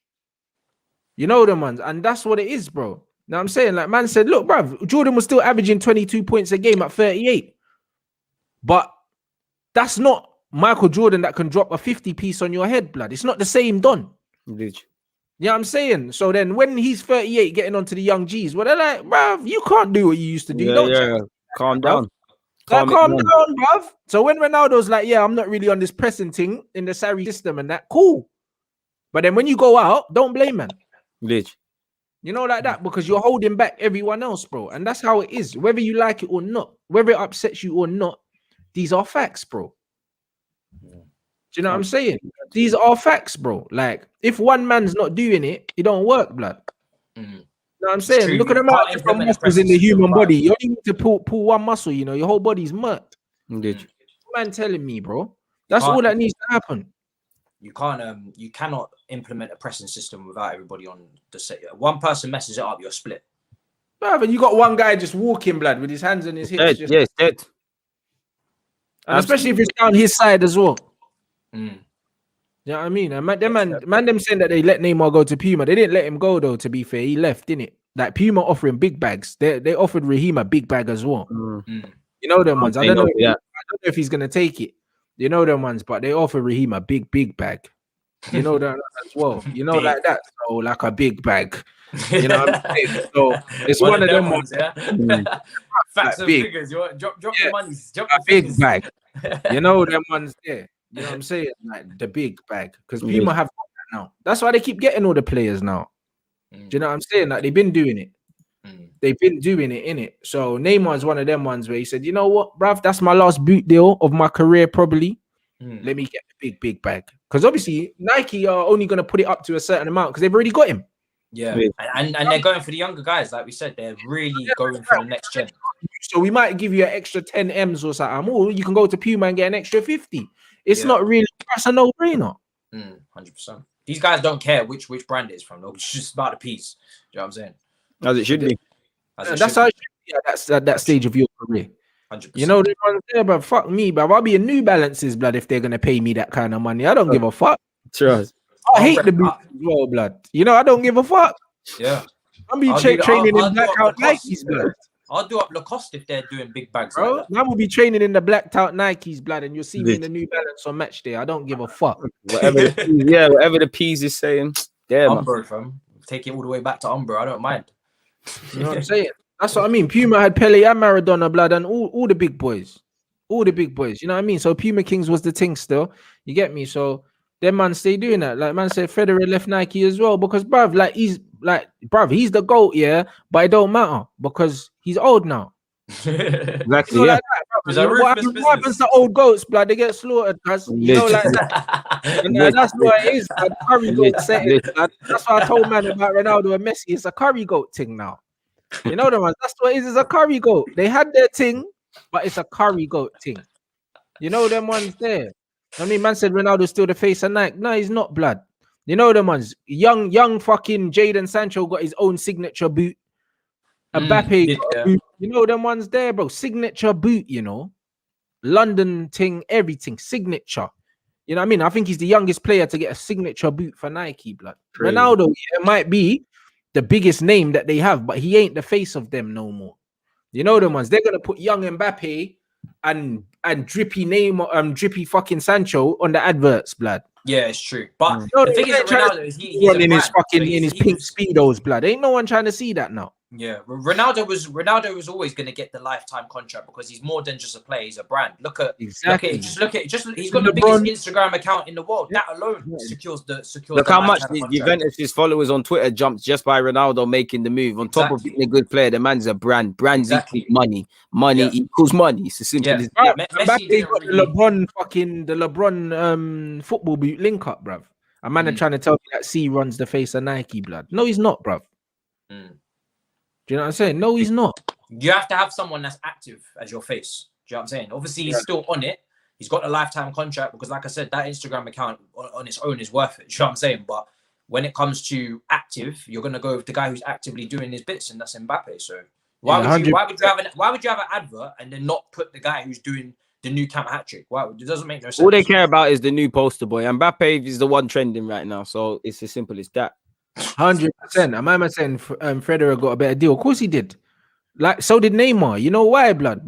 [SPEAKER 1] You know them ones, and that's what it is, bro. Now I'm saying, like, man said, look, bruv, Jordan was still averaging 22 points a game at 38. But that's not Michael Jordan that can drop a 50 piece on your head, blood. It's not the same done.
[SPEAKER 3] Bitch.
[SPEAKER 1] You know what I'm saying? So then when he's 38 getting onto the young G's, well, they're like, bruv, you can't do what you used to do.
[SPEAKER 3] Yeah. Calm down.
[SPEAKER 1] Calm down, bruv. So when Ronaldo's like, yeah, I'm not really on this pressing thing in the Sarri system and that, cool. But then when you go out, don't blame man.
[SPEAKER 3] Bitch.
[SPEAKER 1] You know, like that, because you're holding back everyone else, bro. And that's how it is. Whether you like it or not, whether it upsets you or not, these are facts, bro. Do you know what I'm saying? These are facts, bro. Like, if one man's not doing it, it don't work, blood. You know what I'm saying? Look at the amount of different muscles in the human body. You only need to pull one muscle, you know, your whole body's murked. Man telling me, bro. That's all that needs to happen.
[SPEAKER 2] You can't you cannot implement a pressing system without everybody on the set. One person messes it up, you're split.
[SPEAKER 1] And you got one guy just walking, blood, with his hands on his hips.
[SPEAKER 3] Yes, dead.
[SPEAKER 1] And especially if it's down his side as well. You know what I mean? And them saying that they let Neymar go to Puma. They didn't let him go though, to be fair. He left, didn't it? Like Puma offering big bags. They offered Raheem a big bag as well. You know them ones. I don't know if he's gonna take it. You know them ones, but they offer Raheem a big bag. You know that as well. You know, like that. So like a big bag. You know what I'm saying? So it's one of them ones.
[SPEAKER 2] Yeah. Facts and figures. You want drop your money. Drop
[SPEAKER 1] a big bag. You know them ones there. You know what I'm saying? Like the big bag. Because Puma have that now. That's why they keep getting all the players now. Do you know what I'm saying? Like they've been doing it. They've been doing it, innit? So Neymar is one of them ones where he said, you know what, bruv, that's my last boot deal of my career, probably. Let me get the big bag. Because obviously Nike are only going to put it up to a certain amount because they've already got him.
[SPEAKER 2] Yeah. And they're going for the younger guys, like we said. They're really going for the next gen.
[SPEAKER 1] So we might give you an extra 10 M's or something. Or you can go to Puma and get an extra 50. It's not really, that's a no-brainer.
[SPEAKER 2] 100%. These guys don't care which brand it is from. It's just about the piece. You know what I'm saying?
[SPEAKER 3] As it should be.
[SPEAKER 1] That's how it should be at that stage of your career.
[SPEAKER 2] 100%.
[SPEAKER 1] You know, but fuck me, but I'll be in New Balances, blood, if they're gonna pay me that kind of money. I don't give a fuck.
[SPEAKER 3] Trust.
[SPEAKER 1] I hate the boots as well, blood. You know, I don't give a fuck.
[SPEAKER 2] Yeah.
[SPEAKER 1] I'll be training in blackout Nikes, blood.
[SPEAKER 2] I'll do up Lacoste if they're doing big bags.
[SPEAKER 1] Bro,
[SPEAKER 2] like that.
[SPEAKER 1] I will be training in the blacked out Nikes, blood, and you'll see me in the New Balance on match day. I don't give a fuck.
[SPEAKER 3] Whatever the P's is saying. Yeah,
[SPEAKER 2] Umbro, fam. Take it all the way back to Umbro. I don't mind.
[SPEAKER 1] You know what I'm saying? That's what I mean. Puma had Pele and Maradona, blood, and all the big boys. All the big boys. You know what I mean? So Puma Kings was the thing still. You get me? So them man stay doing that. Like man said, Federer left Nike as well because bruv, he's the GOAT, yeah, but it don't matter because he's old now.
[SPEAKER 3] Exactly.
[SPEAKER 1] Like that, what happens to old goats, blood? They get slaughtered, cuz. You know, like that. And that's what it is. Curry goat setting. That's why I told man about Ronaldo and Messi. It's a curry goat thing now. You know the ones. That's what it is. It's a curry goat. They had their thing, but it's a curry goat thing. You know them ones there. I mean, man said Ronaldo's still the face of Nike. No, he's not, blood. You know them ones. Young fucking Jadon Sancho got his own signature boot. Mbappe got a boot. You know them ones there, bro. Signature boot, you know. London thing, everything. Signature. You know what I mean? I think he's the youngest player to get a signature boot for Nike, blood. Crazy. Ronaldo, yeah, might be the biggest name that they have, but he ain't the face of them no more. You know them ones. They're gonna put young Mbappe and drippy Neymar, drippy fucking Sancho on the adverts, blood.
[SPEAKER 2] Yeah, it's true. But the thing is, Ronaldo is he's
[SPEAKER 1] in his fucking pink speedos, blood. Ain't no one trying to see that now.
[SPEAKER 2] Yeah, Ronaldo was always going to get the lifetime contract because he's more than just a player; he's a brand. Look at he's got the biggest Instagram account in the world. That alone secures.
[SPEAKER 3] Look how much the Juventus' followers on Twitter jumped just by Ronaldo making the move. On top of being a good player, the man's a brand. Brands equal money. Money equals money. It's as simple as that.
[SPEAKER 1] Messi got the LeBron football boot link up, bruv. A man trying to tell me that C runs the face of Nike, blood. No, he's not, bruv. Do you know what I'm saying? No, he's not.
[SPEAKER 2] You have to have someone that's active as your face. you know what I'm saying? Obviously, he's still on it. He's got a lifetime contract because, like I said, that Instagram account on its own is worth it. You know what I'm saying? But when it comes to active, you're gonna go with the guy who's actively doing his bits, and that's Mbappe. So why would you have an advert and then not put the guy who's doing the new camp hat trick? Why? It doesn't make no sense.
[SPEAKER 3] All they care about is the new poster boy. Mbappe is the one trending right now, so it's as simple as that.
[SPEAKER 1] 100%. I'm saying Federer got a better deal. Of course he did. Like, so did Neymar. You know why, blood?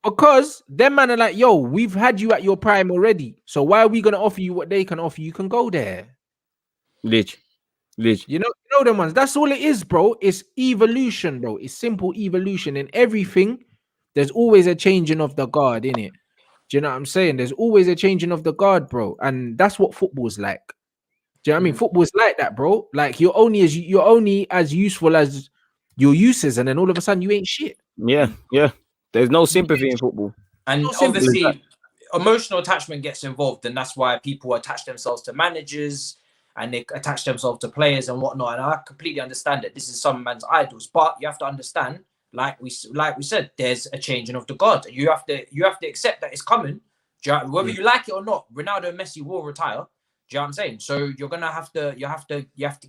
[SPEAKER 1] Because them man are like, yo, we've had you at your prime already. So why are we gonna offer you what they can offer? You can go there.
[SPEAKER 3] Lich.
[SPEAKER 1] You know them ones. That's all it is, bro. It's evolution, bro. It's simple evolution. In everything, there's always a changing of the guard, in it. Do you know what I'm saying? There's always a changing of the guard, bro. And that's what football's like. Do you know what I mean? Football's like that, bro. Like you're only as useful as your uses, and then all of a sudden you ain't shit.
[SPEAKER 3] Yeah. There's no sympathy in football.
[SPEAKER 2] And obviously, emotional attachment gets involved, and that's why people attach themselves to managers and they attach themselves to players and whatnot. And I completely understand it. This is some man's idols, but you have to understand, like we said, there's a changing of the guard. You have to accept that it's coming. Whether you like it or not, Ronaldo and Messi will retire. Do you know what I'm saying? So you're gonna have to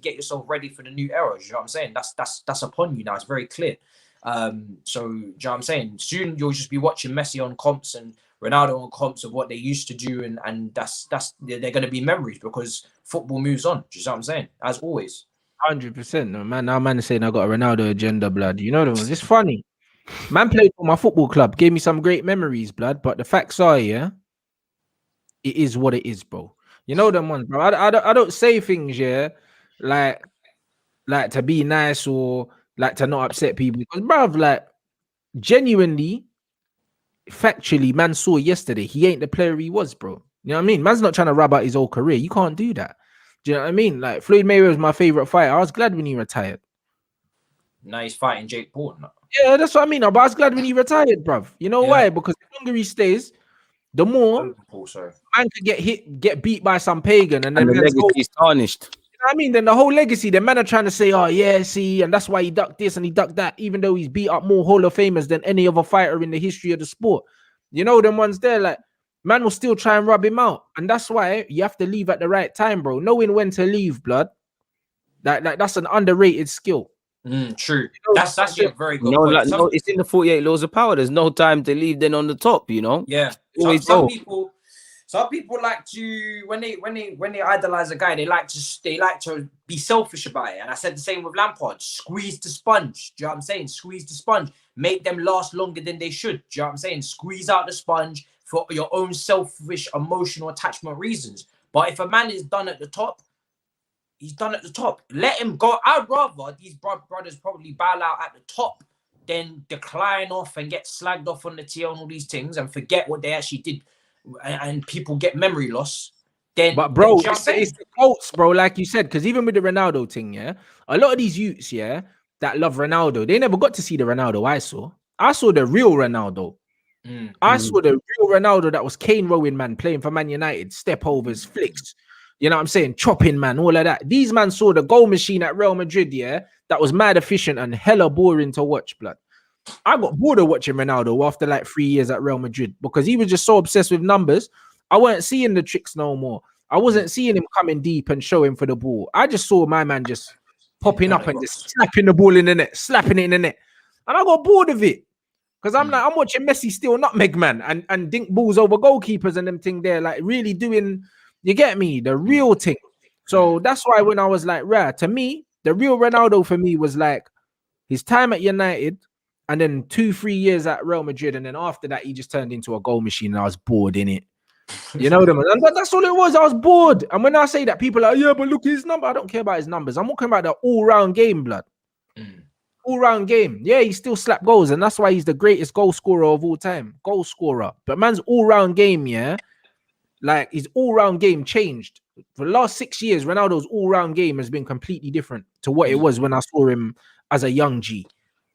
[SPEAKER 2] get yourself ready for the new era. Do you know what I'm saying? That's upon you now. It's very clear. So do you know what I'm saying? Soon you'll just be watching Messi on comps and Ronaldo on comps of what they used to do, and they're gonna be memories because football moves on. Do you know what I'm saying? As always.
[SPEAKER 1] 100%. No, man. Now man is saying I got a Ronaldo agenda, blood. You know what I mean? It's funny. Man played for my football club, gave me some great memories, blood. But the facts are, yeah, it is what it is, bro. You know them ones, bro. I don't say things, yeah, like to be nice or like to not upset people. Because, bruv, like genuinely, factually, man saw yesterday he ain't the player he was, bro. You know what I mean? Man's not trying to rub out his whole career. You can't do that. Do you know what I mean? Like Floyd Mayweather was my favorite fighter. I was glad when he retired.
[SPEAKER 2] Now he's fighting Jake Paul. No?
[SPEAKER 1] Yeah, that's what I mean. But I was glad when he retired, bruv. You know why? Because the longer he stays, the more man could get beat by some pagan, and then
[SPEAKER 3] the legacy is tarnished.
[SPEAKER 1] You know what I mean? Then the whole legacy, the man are trying to say, oh yeah, see, and that's why he ducked this and he ducked that, even though he's beat up more Hall of Famers than any other fighter in the history of the sport. You know, them ones there, like man will still try and rub him out, and that's why you have to leave at the right time, bro. Knowing when to leave, blood. Like that's an underrated skill.
[SPEAKER 2] True. You know, that's actually a very good point.
[SPEAKER 3] No, it's in the 48 laws of power. There's no time to leave then on the top, you know?
[SPEAKER 2] Yeah. Some people like to when they idolize a guy, they like to be selfish about it. And I said the same with Lampard. Squeeze the sponge. Do you know what I'm saying? Squeeze the sponge. Make them last longer than they should. Do you know what I'm saying? Squeeze out the sponge for your own selfish emotional attachment reasons. But if a man is done at the top, he's done at the top. Let him go. I'd rather these brothers probably bow out at the top than decline off and get slagged off on the TL and all these things and forget what they actually did, and people get memory loss.
[SPEAKER 1] But bro, it's the quotes, bro, like you said, because even with the Ronaldo thing, yeah, a lot of these youths, yeah, that love Ronaldo, they never got to see the Ronaldo I saw. I saw the real Ronaldo. I saw the real Ronaldo that was cane rowing, man, playing for Man United, step overs, flicks. You know what I'm saying? Chopping, man, all of that. These man saw the goal machine at Real Madrid, yeah, that was mad efficient and hella boring to watch, blood. I got bored of watching Ronaldo after like 3 years at Real Madrid because he was just so obsessed with numbers. I wasn't seeing the tricks no more. I wasn't seeing him coming deep and showing for the ball. I just saw my man just popping up and just slapping the ball in the net, slapping it in the net. And I got bored of it. Because I'm like, I'm watching Messi steal nutmeg, man, and dink balls over goalkeepers and them thing there, like really doing, you get me, the real thing. So that's why when I was like, to me, the real Ronaldo for me was like his time at United and then 2-3 years at Real Madrid. And then after that, he just turned into a goal machine and I was bored in it. You know them, and that's all it was. I was bored. And when I say that, people are like, yeah, but look at his number. I don't care about his numbers. I'm talking about the all-round game, blood. All-round game. Yeah, he still slapped goals, and that's why he's the greatest goal scorer of all time. Goal scorer. But man's all-round game, yeah, like his all-round game changed. For the last 6 years, Ronaldo's all-round game has been completely different to what it was when I saw him as a young G.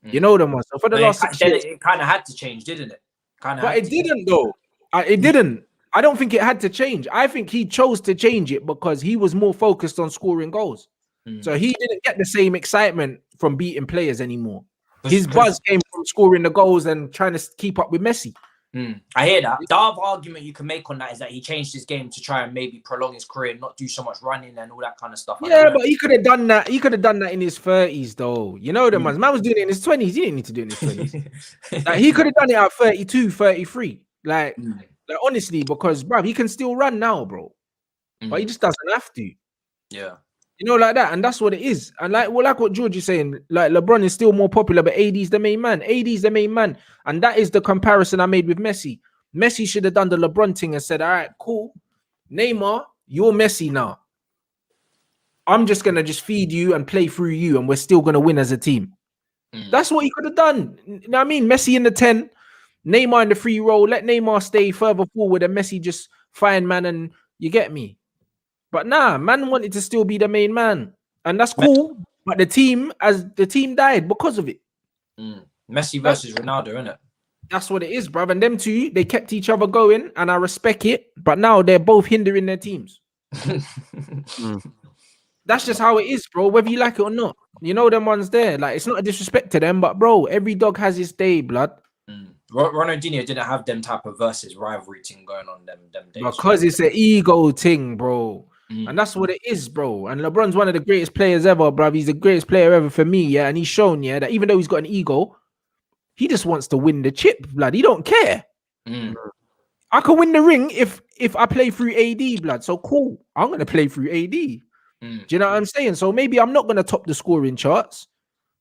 [SPEAKER 1] You know them. So for the last 6 years,
[SPEAKER 2] it kind of had to change, didn't it?
[SPEAKER 1] But it didn't, though. It didn't. I don't think it had to change. I think he chose to change it because he was more focused on scoring goals. So he didn't get the same excitement from beating players anymore. His buzz came scoring the goals and trying to keep up with Messi.
[SPEAKER 2] I hear that. The other argument you can make on that is that he changed his game to try and maybe prolong his career, not do so much running and all that kind of stuff.
[SPEAKER 1] Yeah, but he could have done that. He could have done that in his 30s, though. You know them ones. Man was doing it in his 20s. He didn't need to do it in his 20s. Like, he could have done it at 32, 33. Like honestly, because bro, he can still run now, bro. But he just doesn't have to.
[SPEAKER 2] Yeah.
[SPEAKER 1] You know, like that, and that's what it is. And like what George is saying, like LeBron is still more popular, but AD's the main man. AD's the main man, and that is the comparison I made with Messi. Messi should have done the LeBron thing and said, "All right, cool, Neymar, you're Messi now. I'm just gonna feed you and play through you, and we're still gonna win as a team." That's what he could have done. You know what I mean? Messi in the 10, Neymar in the free role. Let Neymar stay further forward, and Messi just fine man, and you get me. But nah, man wanted to still be the main man, and that's cool. But the team died because of it.
[SPEAKER 2] Messi versus Ronaldo, innit?
[SPEAKER 1] That's what it is, bruv. And them two, they kept each other going, and I respect it. But now they're both hindering their teams. That's just how it is, bro. Whether you like it or not, you know them ones there. Like, it's not a disrespect to them, but bro, every dog has his day, blood.
[SPEAKER 2] Ronaldinho didn't have them type of versus rivalry thing going on them days.
[SPEAKER 1] Because it's an ego thing, bro. And that's what it is, bro. And LeBron's one of the greatest players ever, bro. He's the greatest player ever for me, yeah. And he's shown, yeah, that even though he's got an ego, he just wants to win the chip, blood. He don't care. I can win the ring if I play through AD, blood. So cool. I'm gonna play through AD. Do you know what I'm saying? So maybe I'm not gonna top the scoring charts.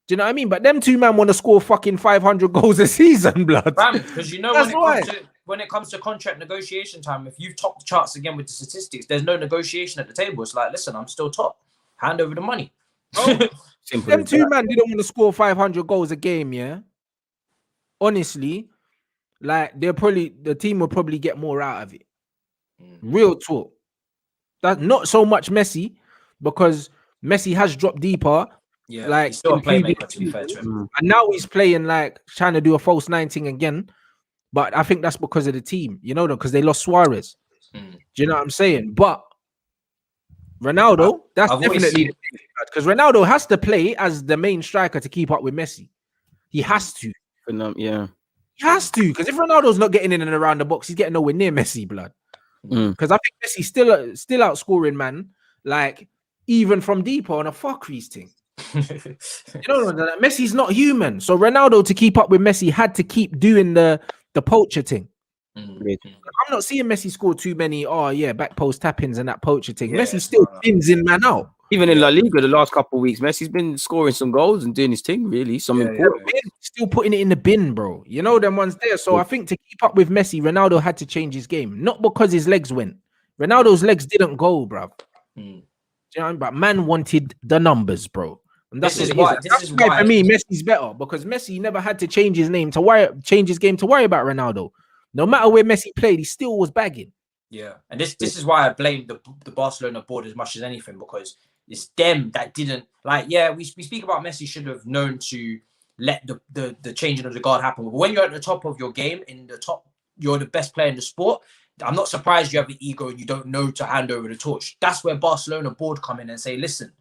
[SPEAKER 1] Do you know what I mean? But them two man want to score fucking 500 goals a season, blood.
[SPEAKER 2] Because you know when it comes to contract negotiation time, if you've topped the charts again with the statistics, there's no negotiation at the table. It's like, listen, I'm still top. Hand over the money.
[SPEAKER 1] Them two man didn't want to score 500 goals a game, yeah. Honestly, like the team will probably get more out of it. Real talk. That's not so much Messi, because Messi has dropped deeper.
[SPEAKER 2] Yeah,
[SPEAKER 1] like
[SPEAKER 2] he's still a playmaker, to be fair to him.
[SPEAKER 1] And now he's playing like trying to do a false 19 again. But I think that's because of the team, you know, because they lost Suarez. Do you know what I'm saying? But Ronaldo, that's definitely because Ronaldo has to play as the main striker to keep up with Messi. He has to.
[SPEAKER 3] Yeah.
[SPEAKER 1] He has to, because if Ronaldo's not getting in and around the box, he's getting nowhere near Messi, blood. Because I think Messi's still outscoring, man. Like, even from deeper on a fuckeries thing. You know, Messi's not human. So Ronaldo, to keep up with Messi, had to keep doing the poacher thing. I'm not seeing Messi score too many back post tap-ins and that poacher thing. Messi still pins in man out.
[SPEAKER 3] Even in La Liga the last couple of weeks, Messi's been scoring some goals and doing his thing, really.
[SPEAKER 1] Still putting it in the bin, bro. You know them ones there. So I think to keep up with Messi, Ronaldo had to change his game. Not because his legs went. Ronaldo's legs didn't go, bro. Do you know what I mean? But man wanted the numbers, bro. And that's why for me, Messi's better, because Messi never had to change his game to worry about Ronaldo. No matter where Messi played, he still was bagging.
[SPEAKER 2] Yeah, and this is why I blame the Barcelona board as much as anything, because it's them that didn't we speak about Messi should have known to let the changing of the guard happen. But when you're at the top of your game, you're the best player in the sport. I'm not surprised you have the ego and you don't know to hand over the torch. That's where Barcelona board come in and say, listen,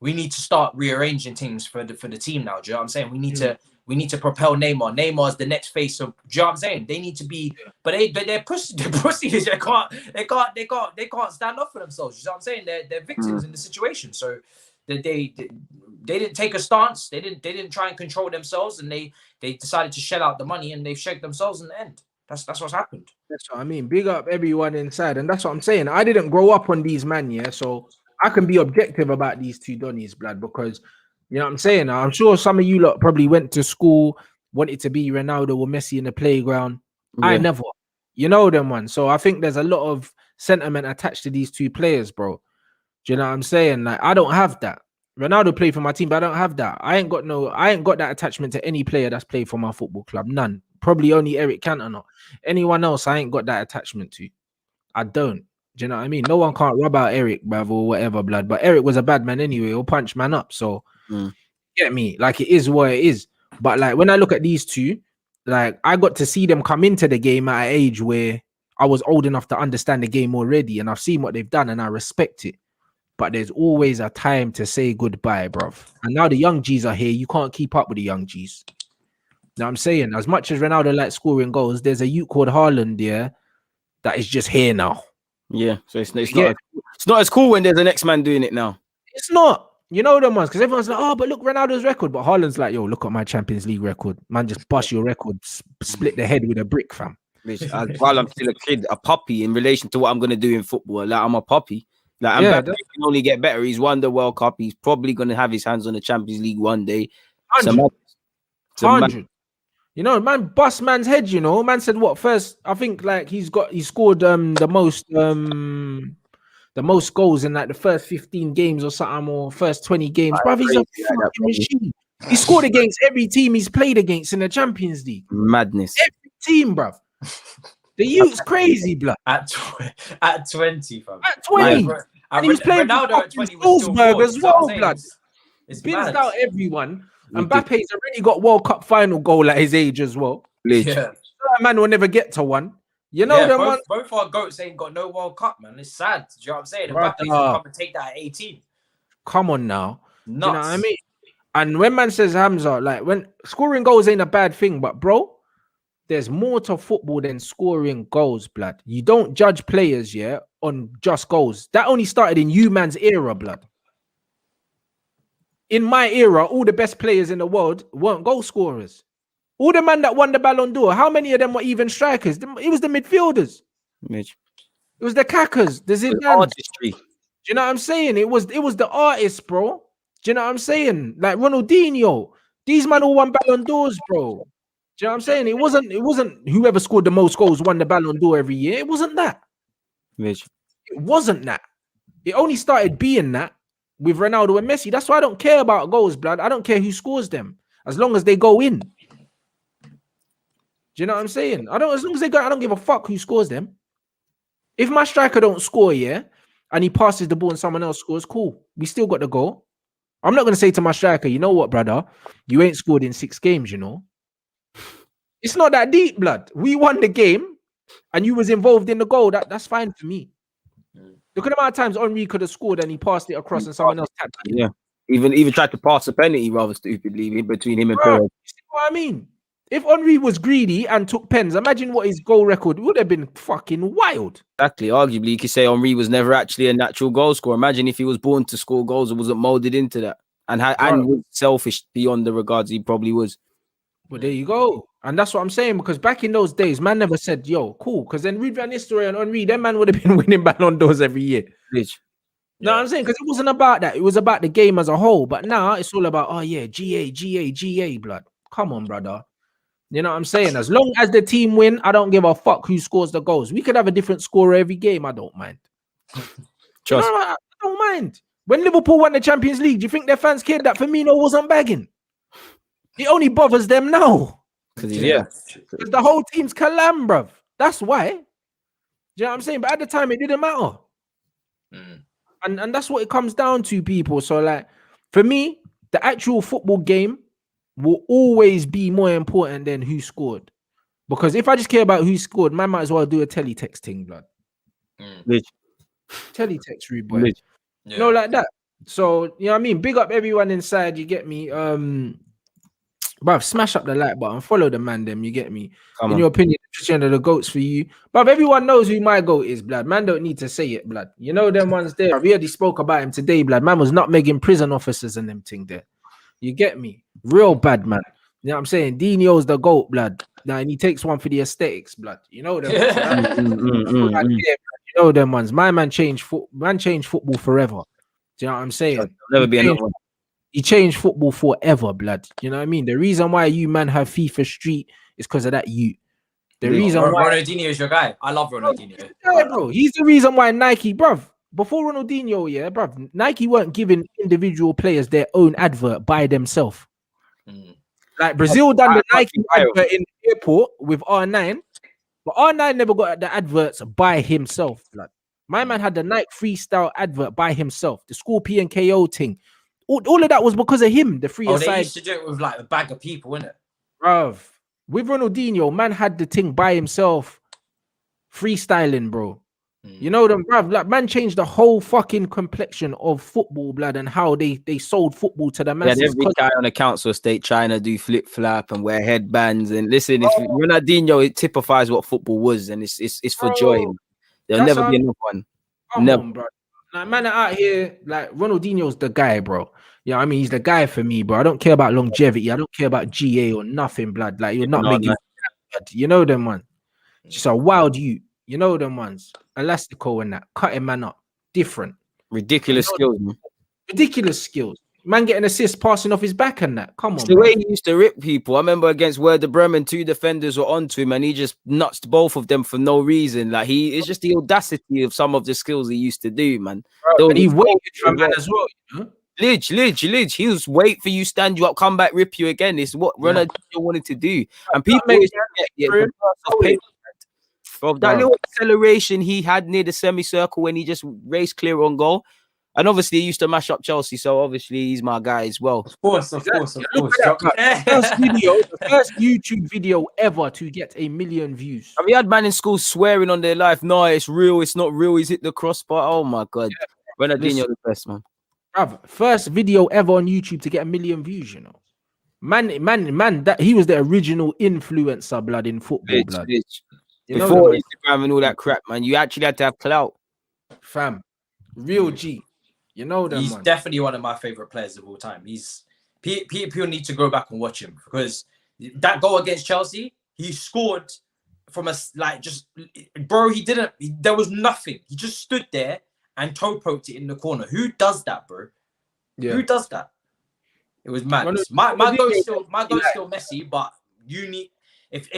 [SPEAKER 2] we need to start rearranging things for the team now. Do you know what I'm saying? We need to propel Neymar. Neymar's the next face of. Do you know what I'm saying? They need to be, but they're pussies. They can't stand up for themselves. You know what I'm saying? They're victims in the situation. So they didn't take a stance. They didn't try and control themselves, and they decided to shell out the money, and they've shagged themselves in the end. That's what's happened. That's
[SPEAKER 1] what I mean. Big up everyone inside, and that's what I'm saying. I didn't grow up on these man, yeah, so I can be objective about these two Donnies, blood, because you know what I'm saying. I'm sure some of you lot probably went to school, wanted to be Ronaldo or Messi in the playground. Yeah. I never, you know them ones. So I think there's a lot of sentiment attached to these two players, bro. Do you know what I'm saying? Like, I don't have that. Ronaldo played for my team, but I don't have that. I ain't got that attachment to any player that's played for my football club. None. Probably only Eric Cantona. Anyone else, I ain't got that attachment to. I don't. Do you know what I mean? No one can't rub out Eric, bruv, or whatever, blood. But Eric was a bad man anyway. He'll punch man up. So, get me? Like, it is what it is. But, like, when I look at these two, like, I got to see them come into the game at an age where I was old enough to understand the game already. And I've seen what they've done, and I respect it. But there's always a time to say goodbye, bruv. And now the young G's are here. You can't keep up with the young G's. Now I'm saying, as much as Ronaldo likes scoring goals, there's a youth called Haaland, that is just here now.
[SPEAKER 3] Yeah, so it's not as cool when there's an X-Man doing it now.
[SPEAKER 1] It's not. You know them ones, because everyone's like, oh, but look, Ronaldo's record. But Haaland's like, yo, look at my Champions League record. Man, just bust your record, split the head with a brick, fam.
[SPEAKER 3] While I'm still a kid, a puppy, in relation to what I'm going to do in football, like I'm a puppy. Like Mbappe can only get better. He's won the World Cup. He's probably going to have his hands on the Champions League one day.
[SPEAKER 1] 100. You know, man, bust man's head. You know, man said what first? I think like he scored the most goals in like the first 15 games or something, or first 20 games. Bruv, he's a fucking machine. He scored against every team he's played against in the Champions League.
[SPEAKER 3] Madness.
[SPEAKER 1] Every team, bruv. The youth's crazy, blood.
[SPEAKER 2] At 20, fam.
[SPEAKER 1] At 20. And he was playing
[SPEAKER 2] Ronaldo at 20
[SPEAKER 1] Salzburg as well, blood.
[SPEAKER 2] It's
[SPEAKER 1] binsed out everyone. And Mbappe's already got World Cup final goal at his age as well.
[SPEAKER 2] Yeah.
[SPEAKER 1] That man will never get to one. You know them ones?
[SPEAKER 2] Both our goats ain't got no World Cup, man. It's sad. Do you know what I'm saying? Mbappe's will come and take that at 18.
[SPEAKER 1] Come on now.
[SPEAKER 2] Nuts.
[SPEAKER 1] You know what I mean? And when man says Hamza, like when scoring goals ain't a bad thing, but bro, there's more to football than scoring goals, blood. You don't judge players, on just goals. That only started in you man's era, blood. In my era, all the best players in the world weren't goal scorers. All the men that won the Ballon d'Or, how many of them were even strikers? It was the midfielders.
[SPEAKER 3] Mitch.
[SPEAKER 1] It was the Kakas, the Zidane.
[SPEAKER 3] Artistry.
[SPEAKER 1] Do you know what I'm saying? It was the artists, bro. Do you know what I'm saying? Like Ronaldinho. These men all won Ballon d'Ors, bro. Do you know what I'm saying? It wasn't whoever scored the most goals won the Ballon d'Or every year. It wasn't that.
[SPEAKER 3] Mitch.
[SPEAKER 1] It wasn't that. It only started being that with Ronaldo and Messi. That's why I don't care about goals, blood. I don't care who scores them, as long as they go in. Do you know what I'm saying? As long as they go, I don't give a fuck who scores them. If my striker don't score, and he passes the ball and someone else scores, cool. We still got the goal. I'm not gonna say to my striker, you know what, brother? You ain't scored in 6 games, you know. It's not that deep, blood. We won the game, and you was involved in the goal. That's fine for me. Look at the amount of times Henry could have scored and he passed it across and someone else tapped it.
[SPEAKER 3] Yeah. Even tried to pass a penalty rather stupidly between him and
[SPEAKER 1] Bro,
[SPEAKER 3] Perez.
[SPEAKER 1] you see what I mean? If Henry was greedy and took pens, imagine what his goal record would have been fucking wild.
[SPEAKER 3] Exactly. Arguably, you could say Henry was never actually a natural goal scorer. Imagine if he was born to score goals and wasn't molded into that. And was selfish beyond the regards he probably was.
[SPEAKER 1] Well, there you go. And that's what I'm saying, because back in those days, man never said, yo, cool. Because then Ruud van Nistelrooy and Henry, that man would have been winning Ballon d'Ors every year.
[SPEAKER 3] Bitch.
[SPEAKER 1] You know what I'm saying? Because it wasn't about that. It was about the game as a whole. But now it's all about, GA, blood. Come on, brother. You know what I'm saying? As long as the team win, I don't give a fuck who scores the goals. We could have a different scorer every game. I don't mind. I don't mind. When Liverpool won the Champions League, do you think their fans cared that Firmino wasn't bagging? It only bothers them now. Because the whole team's calam, bruv. That's why. Do you know what I'm saying? But at the time, it didn't matter. And that's what it comes down to, people. So, like, for me, the actual football game will always be more important than who scored. Because if I just care about who scored, man might as well do a teletext thing, blood. Teletext, rude boy. You know, like that. So, you know what I mean? Big up everyone inside, you get me? Bruv, smash up the like button, follow the man, them, you get me? In your opinion, Cristiano the goats for you. Bruv, everyone knows who my goat is, blood. Man don't need to say it, blood. You know them ones there. We already spoke about him today, blood. Man was not making prison officers and them thing there. You get me? Real bad, man. You know what I'm saying? Dino's the goat, blood. Now, and he takes one for the aesthetics, blood. You know them ones. You know them ones. My man changed football forever. Do you know what I'm saying?
[SPEAKER 3] There'll never be another one.
[SPEAKER 1] He changed football forever, blood. You know what I mean? The reason why you man have FIFA Street is because of that you. The reason why
[SPEAKER 2] Ronaldinho is your guy. I love Ronaldinho.
[SPEAKER 1] Yeah, bro. He's the reason why Nike, bruv. Before Ronaldinho, bruv, Nike weren't giving individual players their own advert by themselves. Like Brazil done the Nike advert in the airport with R9, but R9 never got the adverts by himself, blood. My man had the Nike freestyle advert by himself. The Scorpion KO thing. All of that was because of him. The free
[SPEAKER 2] they used to do it with like a bag of people, innit?
[SPEAKER 1] Bruv, with Ronaldinho, man had the thing by himself, freestyling, bro. You know them, bruv. Like, man changed the whole fucking complexion of football, blood, and how they sold football to the masses.
[SPEAKER 3] Yeah, every guy on the council estate trying to do flip flap and wear headbands. And listen, if Ronaldinho, it typifies what football was, and it's for joy. There'll never be another one.
[SPEAKER 1] Come on, bro. Like, man out here, like Ronaldinho's the guy, bro. Yeah, I mean, he's the guy for me, bro. I don't care about longevity. I don't care about GA or nothing, blood. Like, you're not making, you know them ones. Just a wild you. You know them ones. Elastico and that. Cutting man up. Different.
[SPEAKER 3] Ridiculous skills, man.
[SPEAKER 1] Ridiculous skills. Man getting assists, passing off his back and that. Come on,
[SPEAKER 3] it's the way he used to rip people. I remember against Werder Bremen, 2 defenders were onto him and he just nutsed both of them for no reason. Like, it's just the audacity of some of the skills he used to do, man.
[SPEAKER 1] Bro, and he waited for man as well, you know?
[SPEAKER 3] Lidge. He was wait for you, stand you up, come back, rip you again. It's what Ronaldinho wanted to do. And people bro, that little acceleration he had near the semicircle when he just raced clear on goal. And obviously, he used to mash up Chelsea, so obviously he's my guy as well.
[SPEAKER 2] Of course.
[SPEAKER 1] First YouTube video ever to get 1 million views.
[SPEAKER 3] Have you had man in school swearing on their life? No, it's real. It's not real. He's hit the crossbar. Oh my god, Ronaldinho the best, man.
[SPEAKER 1] Bruv, first video ever on YouTube to get 1 million views. You know, man, that he was the original influencer, blood, in football, blood.
[SPEAKER 3] Before Instagram and all that crap, man, you actually had to have clout,
[SPEAKER 1] fam. Real G. You know them.
[SPEAKER 2] He's definitely one of my favorite players of all time. People need to go back and watch him because that goal against Chelsea, he scored from there was nothing. He just stood there and toe poked it in the corner. Who does that, bro? Yeah. Who does that? It was mad. My goal is still Messi, but you need if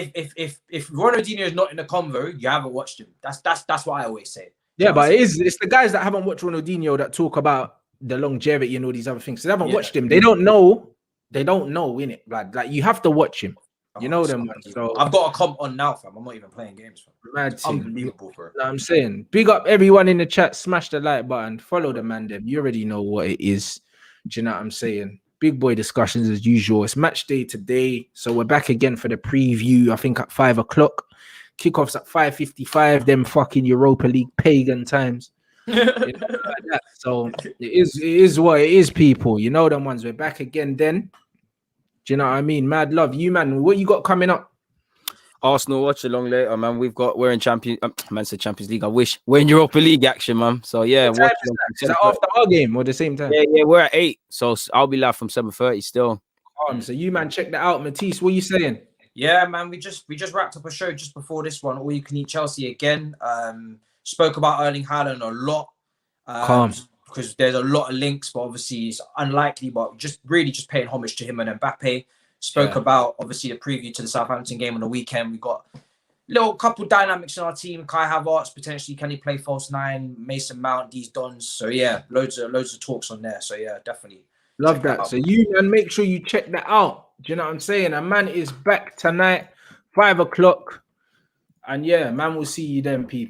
[SPEAKER 2] Ronaldinho is not in the convo, you haven't watched him. That's what I always say.
[SPEAKER 1] Yeah, but it's the guys that haven't watched Ronaldinho that talk about the longevity and all these other things. They haven't watched him. They don't know, innit? Like you have to watch him. You know them. So
[SPEAKER 2] I've got a comp on now, fam. I'm not even playing games, fam.
[SPEAKER 1] Mad
[SPEAKER 2] unbelievable, bro.
[SPEAKER 1] Like I'm saying, big up everyone in the chat. Smash the like button. Follow the man. Them. You already know what it is. Do you know what I'm saying? Big boy discussions as usual. It's match day today, so we're back again for the preview. I think at 5 o'clock. Kickoffs at 5:55. Them fucking Europa League pagan times. You know, like that. So it is what it is, people. You know them ones. We're back again then. Do you know what I mean? Mad love. You, man, what you got coming up?
[SPEAKER 3] Arsenal watch along later, man. We're in Champions League. I wish we're in Europa League action, man. So yeah,
[SPEAKER 1] is that after our game or the same time?
[SPEAKER 3] Yeah, we're at 8. So I'll be live from 7:30 still.
[SPEAKER 1] So you, man, check that out. Matisse, what are you saying?
[SPEAKER 2] Yeah, man, we just wrapped up a show just before this one. All you can eat Chelsea again. Spoke about Erling Haaland a lot. Because there's a lot of links, but obviously it's unlikely. But just paying homage to him and Mbappe. Spoke about obviously the preview to the Southampton game on the weekend. We got little couple dynamics in our team. Kai Havertz potentially, can he play false 9? Mason Mount, these dons. So yeah, loads of talks on there. So yeah, definitely.
[SPEAKER 1] Love that. So you, man, make sure you check that out. Do you know what I'm saying? A man is back tonight, 5 o'clock. And yeah, man, we'll see you then, people.